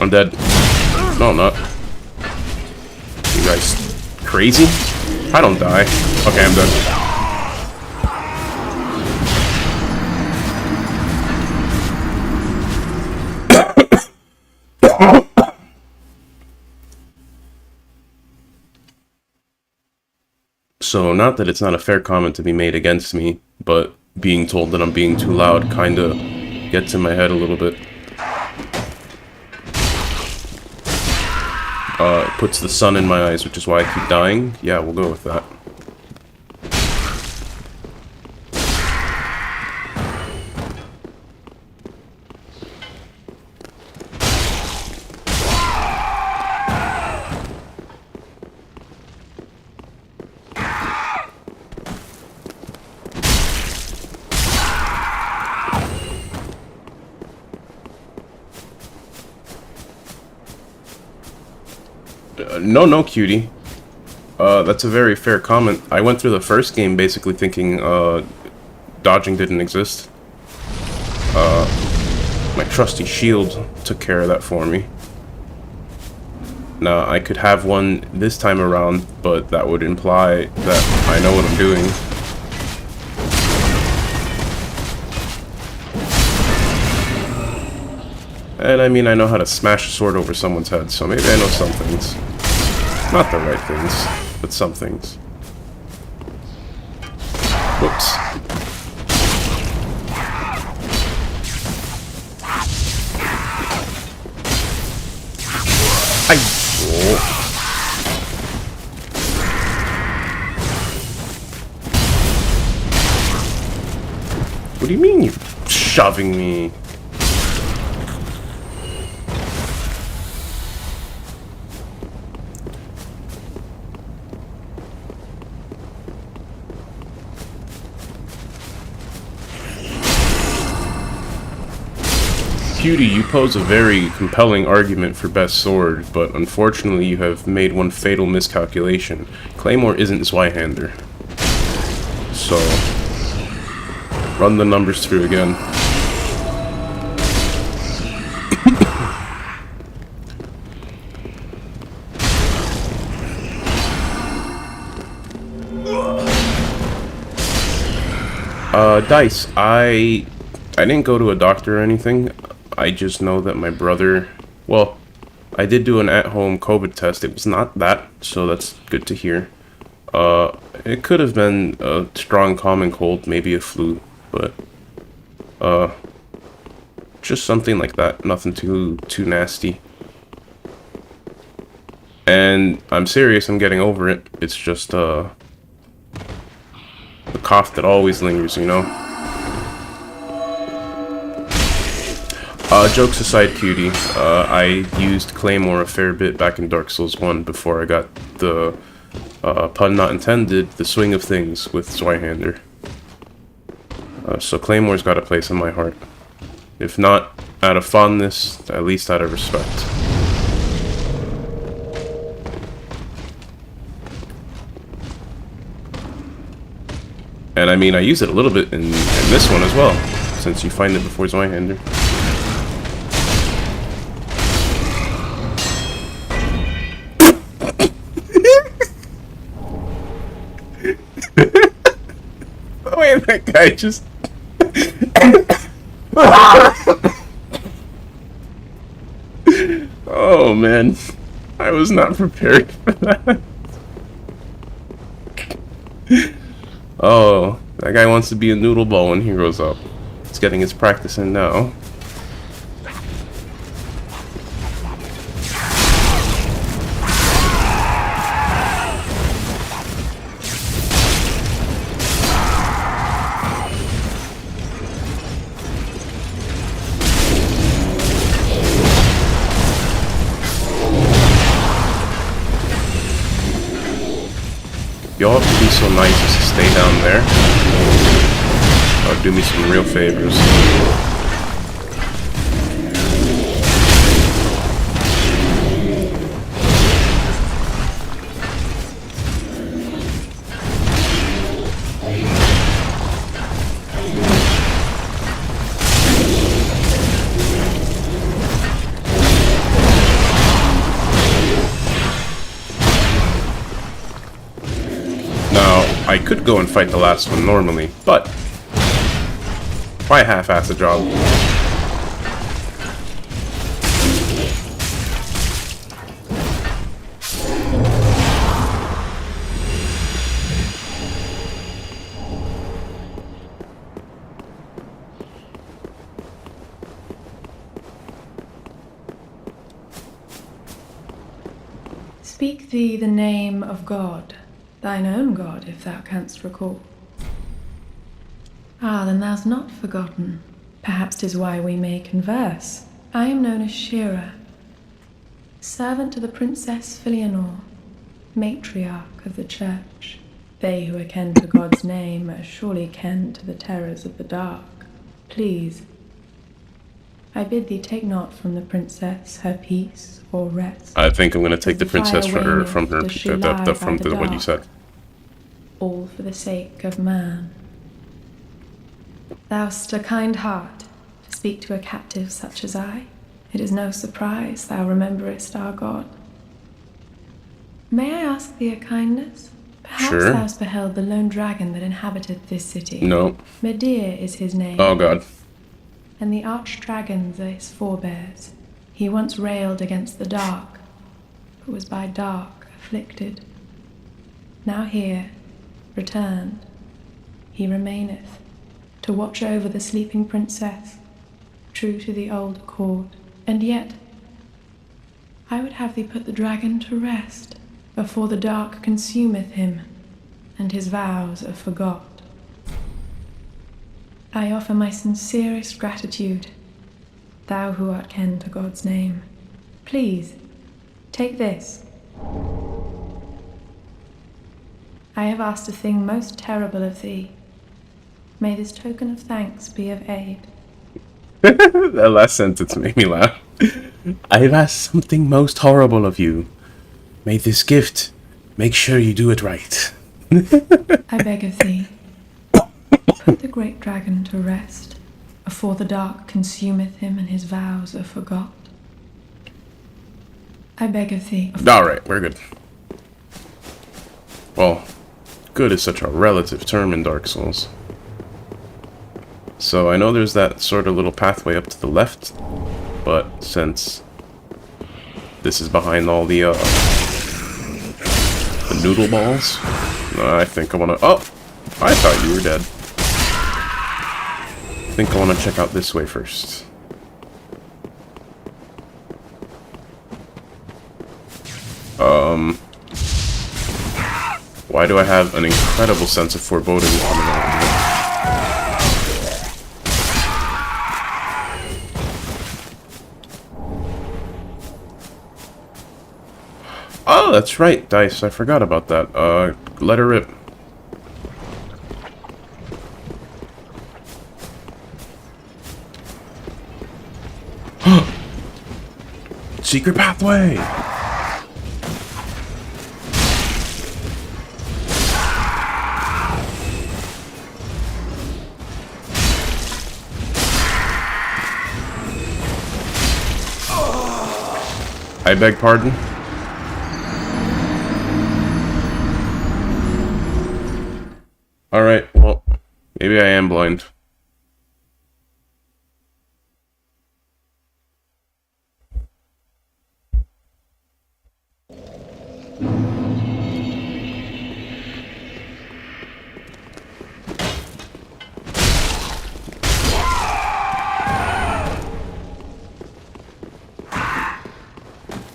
I'm dead. No, I'm not. You guys crazy? I don't die. Okay, I'm dead. So, not that it's not a fair comment to be made against me, but being told that I'm being too loud kinda gets in my head a little bit. It puts the sun in my eyes, which is why I keep dying. Yeah, we'll go with that. No, cutie. That's a very fair comment. I went through the first game basically thinking, dodging didn't exist. My trusty shield took care of that for me. Now, I could have one this time around, but that would imply that I know what I'm doing. And I mean, I know how to smash a sword over someone's head, so maybe I know some things. Not the right things, but some things. Whoops. What do you mean you're shoving me? Cutie, you pose a very compelling argument for best sword, but unfortunately you have made one fatal miscalculation. Claymore isn't Zweihander. So, run the numbers through again. Dice, I didn't go to a doctor or anything. I just know that my brother, well, I did do an at-home COVID test. It was not that, so that's good to hear. It could have been a strong common cold, maybe a flu, but, just something like that. Nothing too nasty. And I'm serious, I'm getting over it. It's just, the cough that always lingers, you know? Jokes aside, cutie, I used Claymore a fair bit back in Dark Souls 1 before I got the, pun not intended, the swing of things with Zweihander. So Claymore's got a place in my heart. If not out of fondness, at least out of respect. And I mean, I use it a little bit in this one as well, since you find it before Zweihander. Wait, that guy just... Oh man, I was not prepared for that. Oh, that guy wants to be a noodle ball when he grows up. He's getting his practice in now. Y'all have to be so nice as to stay down there. Or do me some real favors. I could go and fight the last one normally, but why half-ass a job? Speak thee the name of God, thine own God, if thou canst recall. Ah, then thou'st not forgotten. Perhaps 'tis why we may converse. I am known as Shira, servant to the Princess Filianor, matriarch of the church. They who are ken to God's name are surely ken to the terrors of the dark. Please, I bid thee take not from the princess her peace or rest. I think I'm gonna take the As the fire princess from her, waneth, does she lie from by the what you dark? said. All for the sake of man. Thou'st a kind heart to speak to a captive such as I. It is no surprise thou rememberest our God. May I ask thee a kindness? Perhaps Sure. thou'st beheld the lone dragon that inhabited this city. No. Medir is his name. Oh god. And the archdragons are his forebears. He once railed against the dark, but was by dark afflicted. Now here, returned, he remaineth, to watch over the sleeping princess, true to the old accord. And yet, I would have thee put the dragon to rest, before the dark consumeth him, and his vows are forgot. I offer my sincerest gratitude, thou who art ken to God's name. Please, take this. I have asked a thing most terrible of thee. May this token of thanks be of aid. That last sentence made me laugh. I've asked something most horrible of you. May this gift make sure you do it right. I beg of thee, put the great dragon to rest, afore the dark consumeth him and his vows are forgot. I beg of thee. Alright, we're good. Well, good is such a relative term in Dark Souls. So I know there's that sort of little pathway up to the left, but since this is behind all the noodle balls, I think I want to... Oh! I thought you were dead. I think I want to check out this way first. Why do I have an incredible sense of foreboding coming out of me? Oh, that's right, dice. I forgot about that. Let her rip. Secret pathway! I beg pardon? Alright, well, maybe I am blind.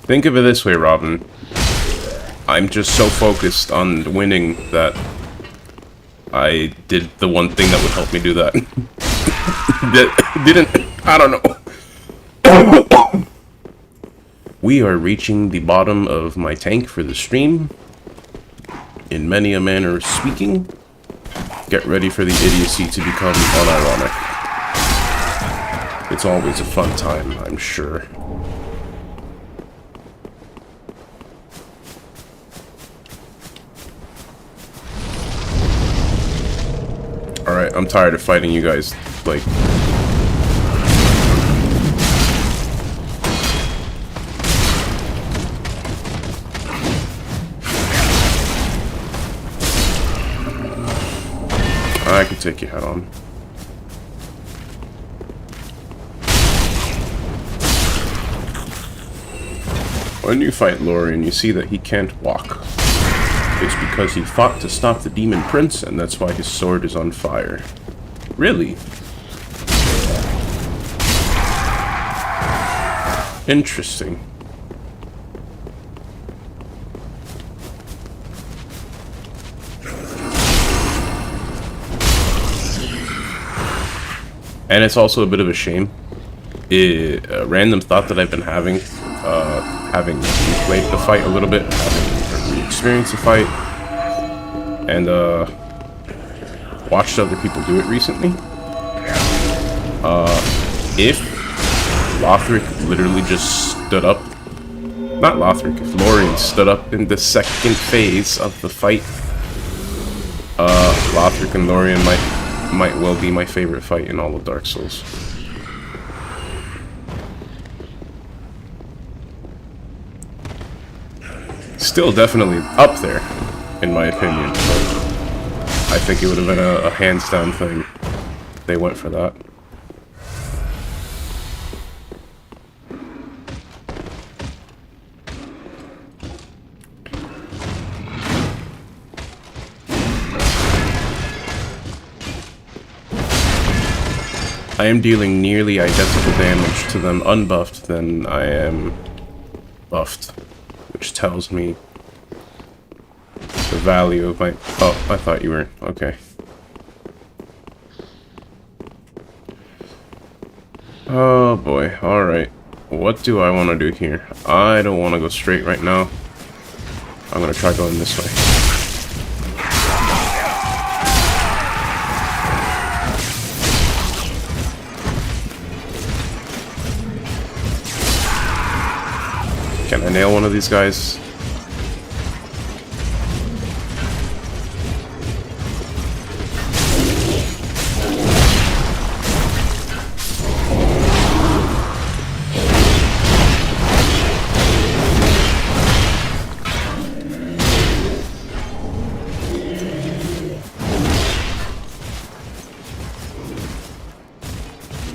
Think of it this way, Robin. I'm just so focused on winning that I did the one thing that would help me do that. I don't know. We are reaching the bottom of my tank for the stream. In many a manner of speaking, get ready for the idiocy to become unironic. It's always a fun time, I'm sure. Alright, I'm tired of fighting you guys, like... I can take you head on. When you fight Lorien, you see that he can't walk. It's because he fought to stop the demon prince, and that's why his sword is on fire. Really? And it's also a bit of a shame. A random thought that I've been having, having replayed the fight a little bit, having re-experienced the fight, and watched other people do it recently. If Lothric literally just stood up, not Lothric, if Lorien stood up in the second phase of the fight, Lothric and Lorien might well be my favorite fight in all of Dark Souls. Still definitely up there, in my opinion, but I think it would have been a hands down thing if they went for that. I am dealing nearly identical damage to them unbuffed than I am buffed, which tells me the value of my... Oh, I thought you were... Okay. Oh boy, alright. What do I want to do here? I don't want to go straight right now. I'm going to try going this way. Can I nail one of these guys?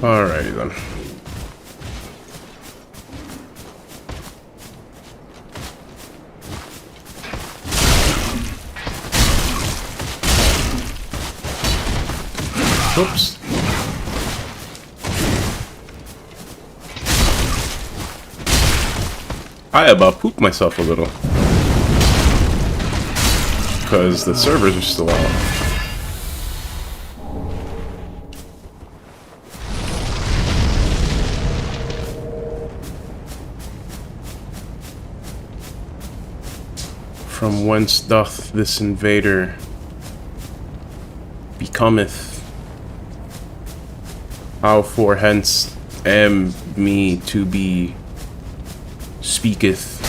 Alrighty then. Oops. I about pooped myself a little. Because the servers are still out. From whence doth this invader becometh? How for hence am me to be speaketh?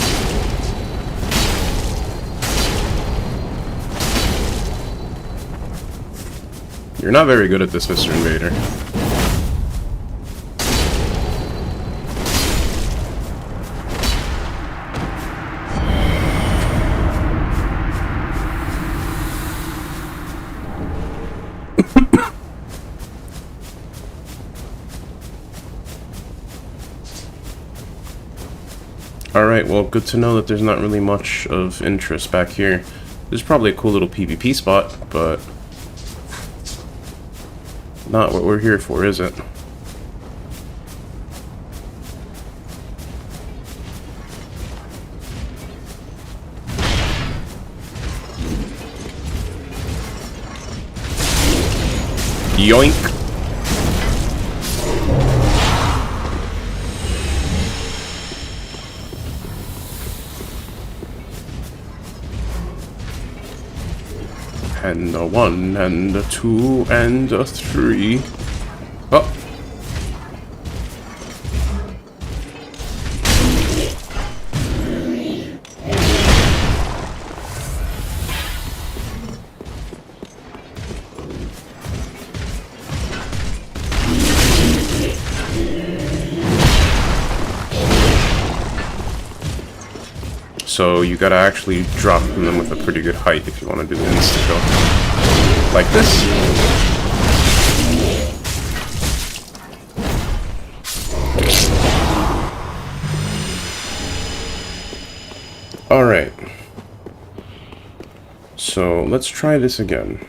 You're not very good at this, Mr. Invader. Alright, well, good to know that there's not really much of interest back here. There's probably a cool little PvP spot, but not what we're here for, is it? Yoink! And a 1, and a 2, and a 3. Oh! So you gotta actually drop them with a pretty good height if you want to do the insta-kill. Like this. Alright. So let's try this again.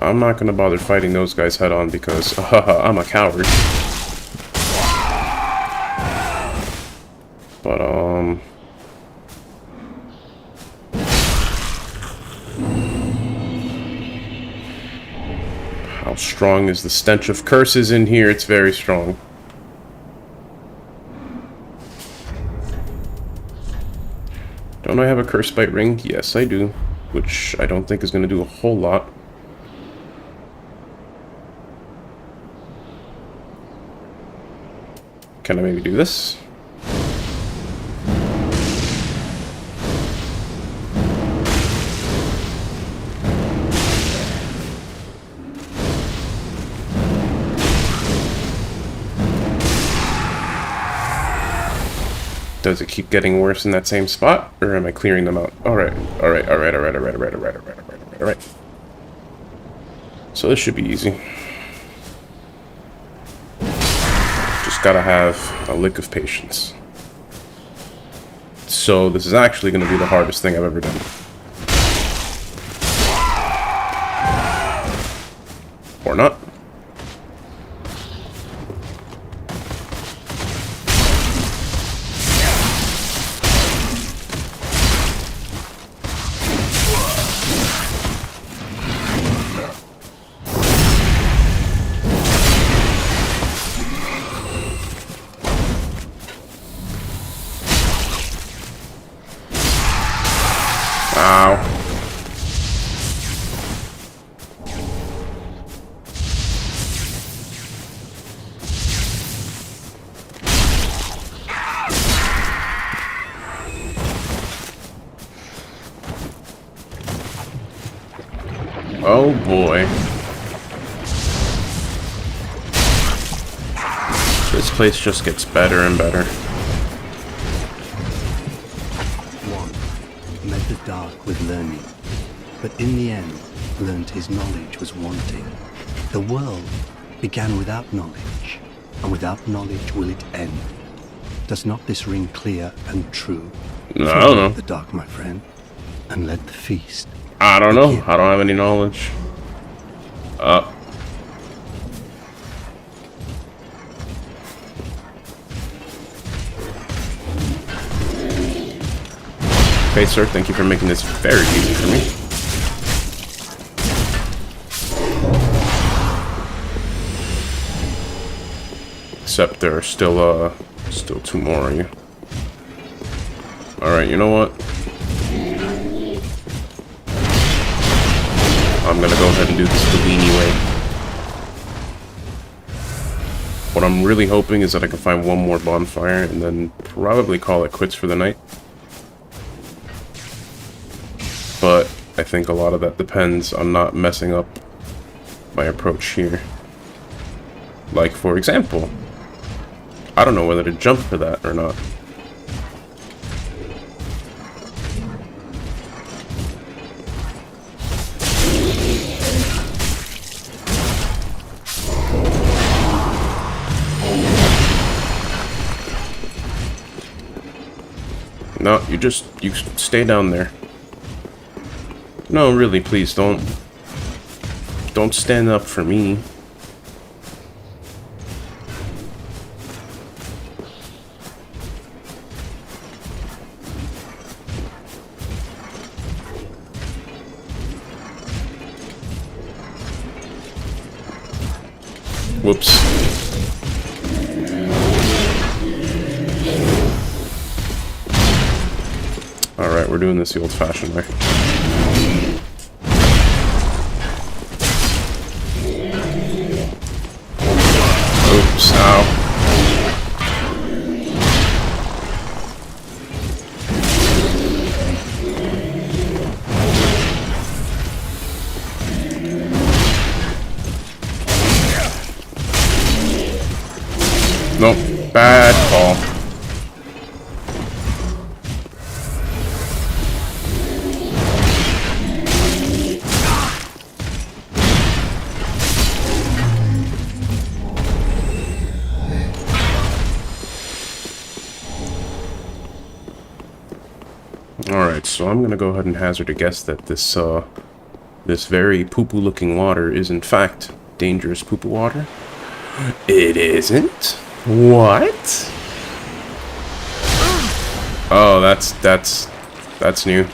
I'm not gonna bother fighting those guys head on because I'm a coward. But How strong is the stench of curses in here? It's very strong. Don't I have a curse bite ring? Yes, I do. Which I don't think is going to do a whole lot. Can I maybe do this? Does it keep getting worse in that same spot? Or am I clearing them out? Alright. So this should be easy. Just gotta have a lick of patience. So this is actually gonna be the hardest thing I've ever done. Or not. Ow. Oh boy. This place just gets better and better. Met the dark with learning, but in the end learned his knowledge was wanting. The world began without knowledge, and without knowledge will it end. Does not this ring clear and true? No, I don't know. The dark, my friend, and let the feast. I don't know. I don't have any knowledge. Okay, sir, thank you for making this very easy for me. Except there are still two more of you. Alright, you know what? I'm gonna go ahead and do this the weenie way. What I'm really hoping is that I can find one more bonfire and then probably call it quits for the night. But I think a lot of that depends on not messing up my approach here. Like, for example, I don't know whether to jump for that or not. No, you stay down there. No, really, please don't stand up for me. Whoops. Alright, we're doing this the old-fashioned way. Oops, ow. Nope, bad call. Alright, so I'm gonna go ahead and hazard a guess that this very poo-poo looking water is in fact dangerous poo-poo water. It isn't? What? Oh, that's new.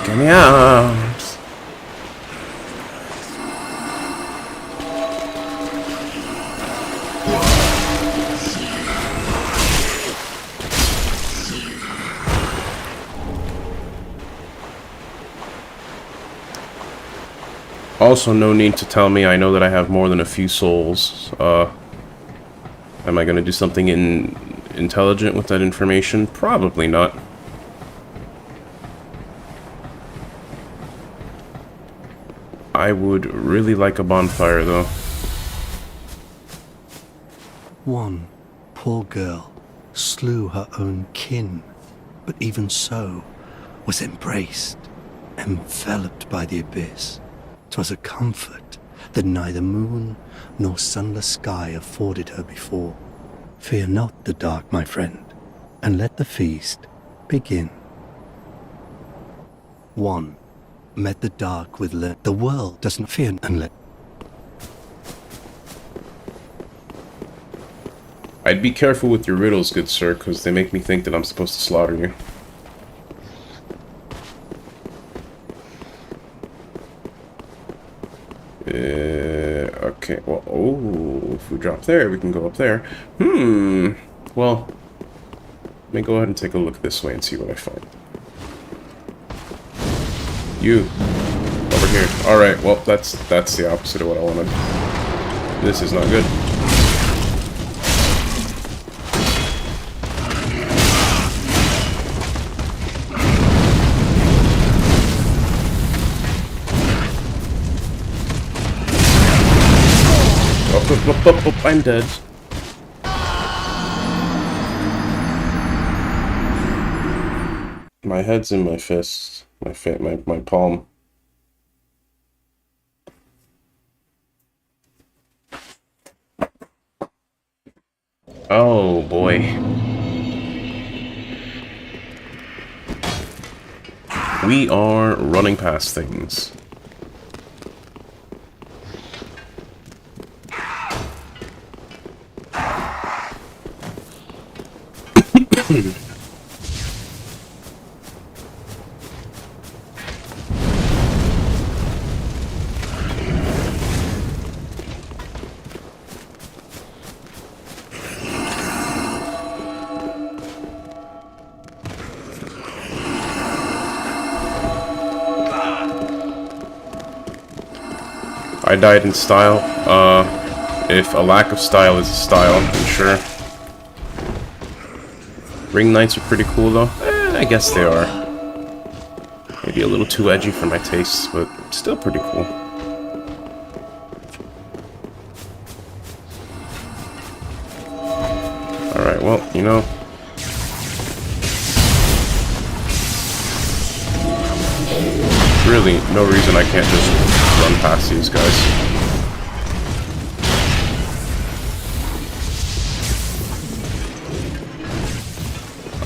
Get me out. Also, no need to tell me. I know that I have more than a few souls. Am I going to do something intelligent with that information? Probably not. I would really like a bonfire, though. One poor girl slew her own kin, but even so was embraced, enveloped by the abyss. 'Twas a comfort that neither moon nor sunless sky afforded her before. Fear not the dark, my friend, and let the feast begin. One met the dark with the world does not fear and let. I'd be careful with your riddles, good sir, because they make me think that I'm supposed to slaughter you. Okay, well, oh, if we drop there, we can go up there. Well, let me go ahead and take a look this way and see what I find. You, over here. Alright, well, that's the opposite of what I wanted. This is not good. Oh, I'm dead. My head's in my fist. My palm. Oh boy. We are running past things. I died in style. If a lack of style is a style, I'm sure. Ring knights are pretty cool, though. I guess they are. Maybe a little too edgy for my tastes, but still pretty cool. Alright, well, you know. Really, no reason I can't just run past these guys.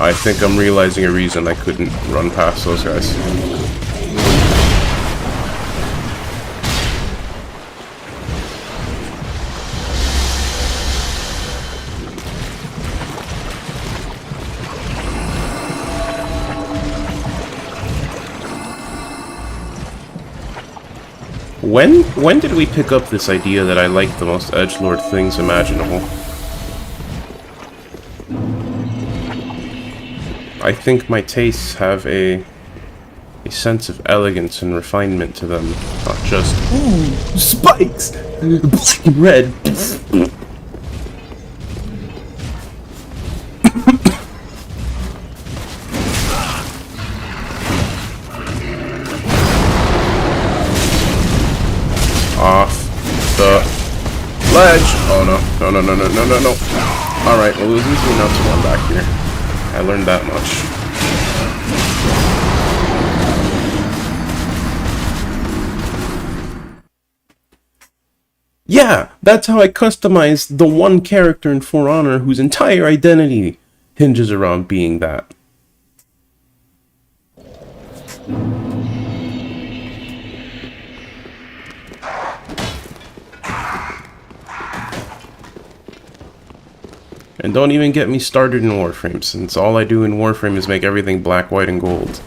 I think I'm realizing a reason I couldn't run past those guys. When did we pick up this idea that I like the most edgelord things imaginable? I think my tastes have a sense of elegance and refinement to them, not just ooh, spikes, black and red. Off the ledge. Oh no, no, no, no, no, no, no, no. Alright, well it was easy enough to run back here. I learned that much. Yeah, that's how I customized the one character in For Honor whose entire identity hinges around being that. And don't even get me started in Warframe, since all I do in Warframe is make everything black, white, and gold.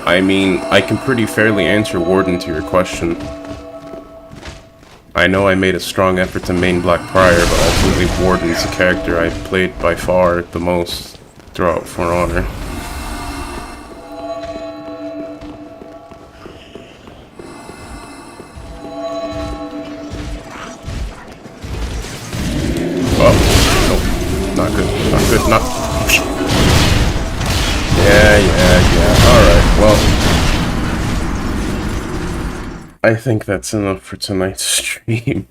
I mean, I can pretty fairly answer Warden to your question. I know I made a strong effort to main Black Prior, but ultimately Warden's the character I played by far the most throughout For Honor. Oh, nope. Not good. Not good. Not... Yeah. Alright, well... I think that's enough for tonight's stream.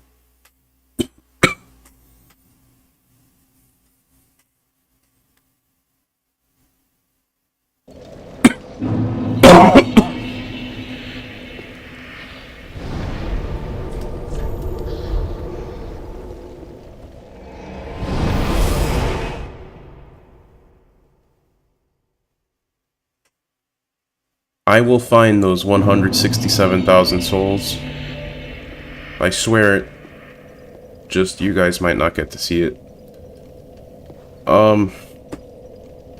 I will find those 167,000 souls. I swear it. Just you guys might not get to see it.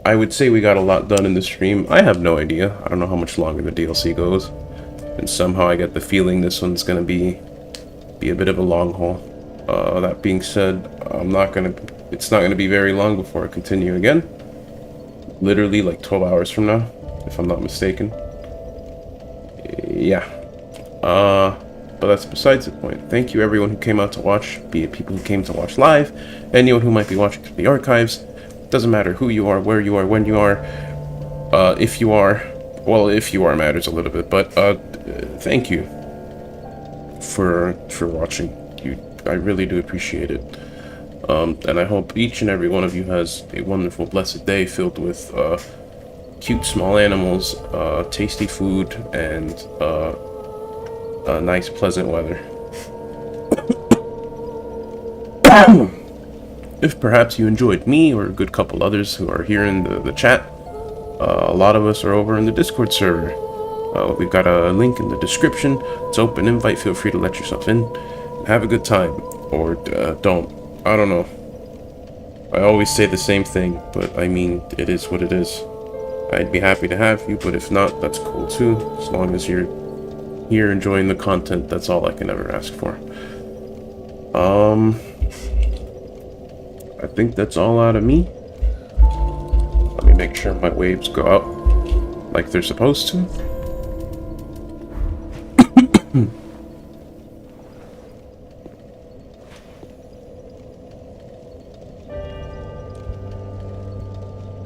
I would say we got a lot done in the stream. I have no idea. I don't know how much longer the DLC goes. And somehow I get the feeling this one's gonna be a bit of a long haul. That being said, it's not gonna be very long before I continue again. Literally like 12 hours from now, if I'm not mistaken. Yeah. But that's besides the point. Thank you everyone who came out to watch, be it people who came to watch live, anyone who might be watching through the archives. Doesn't matter who you are, where you are, when you are, if you are. Well, if you are matters a little bit, but thank you for watching. I really do appreciate it. And I hope each and every one of you has a wonderful, blessed day filled with cute small animals, tasty food, and nice, pleasant weather. If perhaps you enjoyed me or a good couple others who are here in the chat, a lot of us are over in the Discord server. We've got a link in the description. It's open invite. Feel free to let yourself in. Have a good time. Or don't. I don't know. I always say the same thing, but I mean, it is what it is. I'd be happy to have you, but if not, that's cool too. As long as you're here enjoying the content, that's all I can ever ask for. I think that's all out of me. Let me make sure my waves go up like they're supposed to.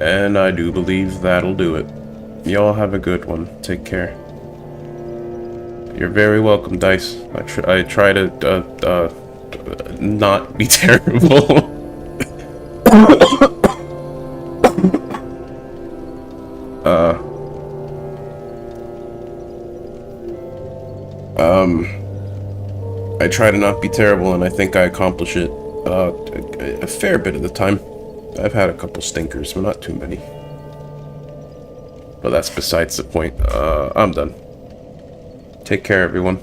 And I do believe that'll do it. Y'all have a good one. Take care. You're very welcome, Dice. I try to not be terrible. I try to not be terrible, and I think I accomplish it a fair bit of the time. I've had a couple stinkers, but not too many. But that's besides the point. I'm done. Take care, everyone.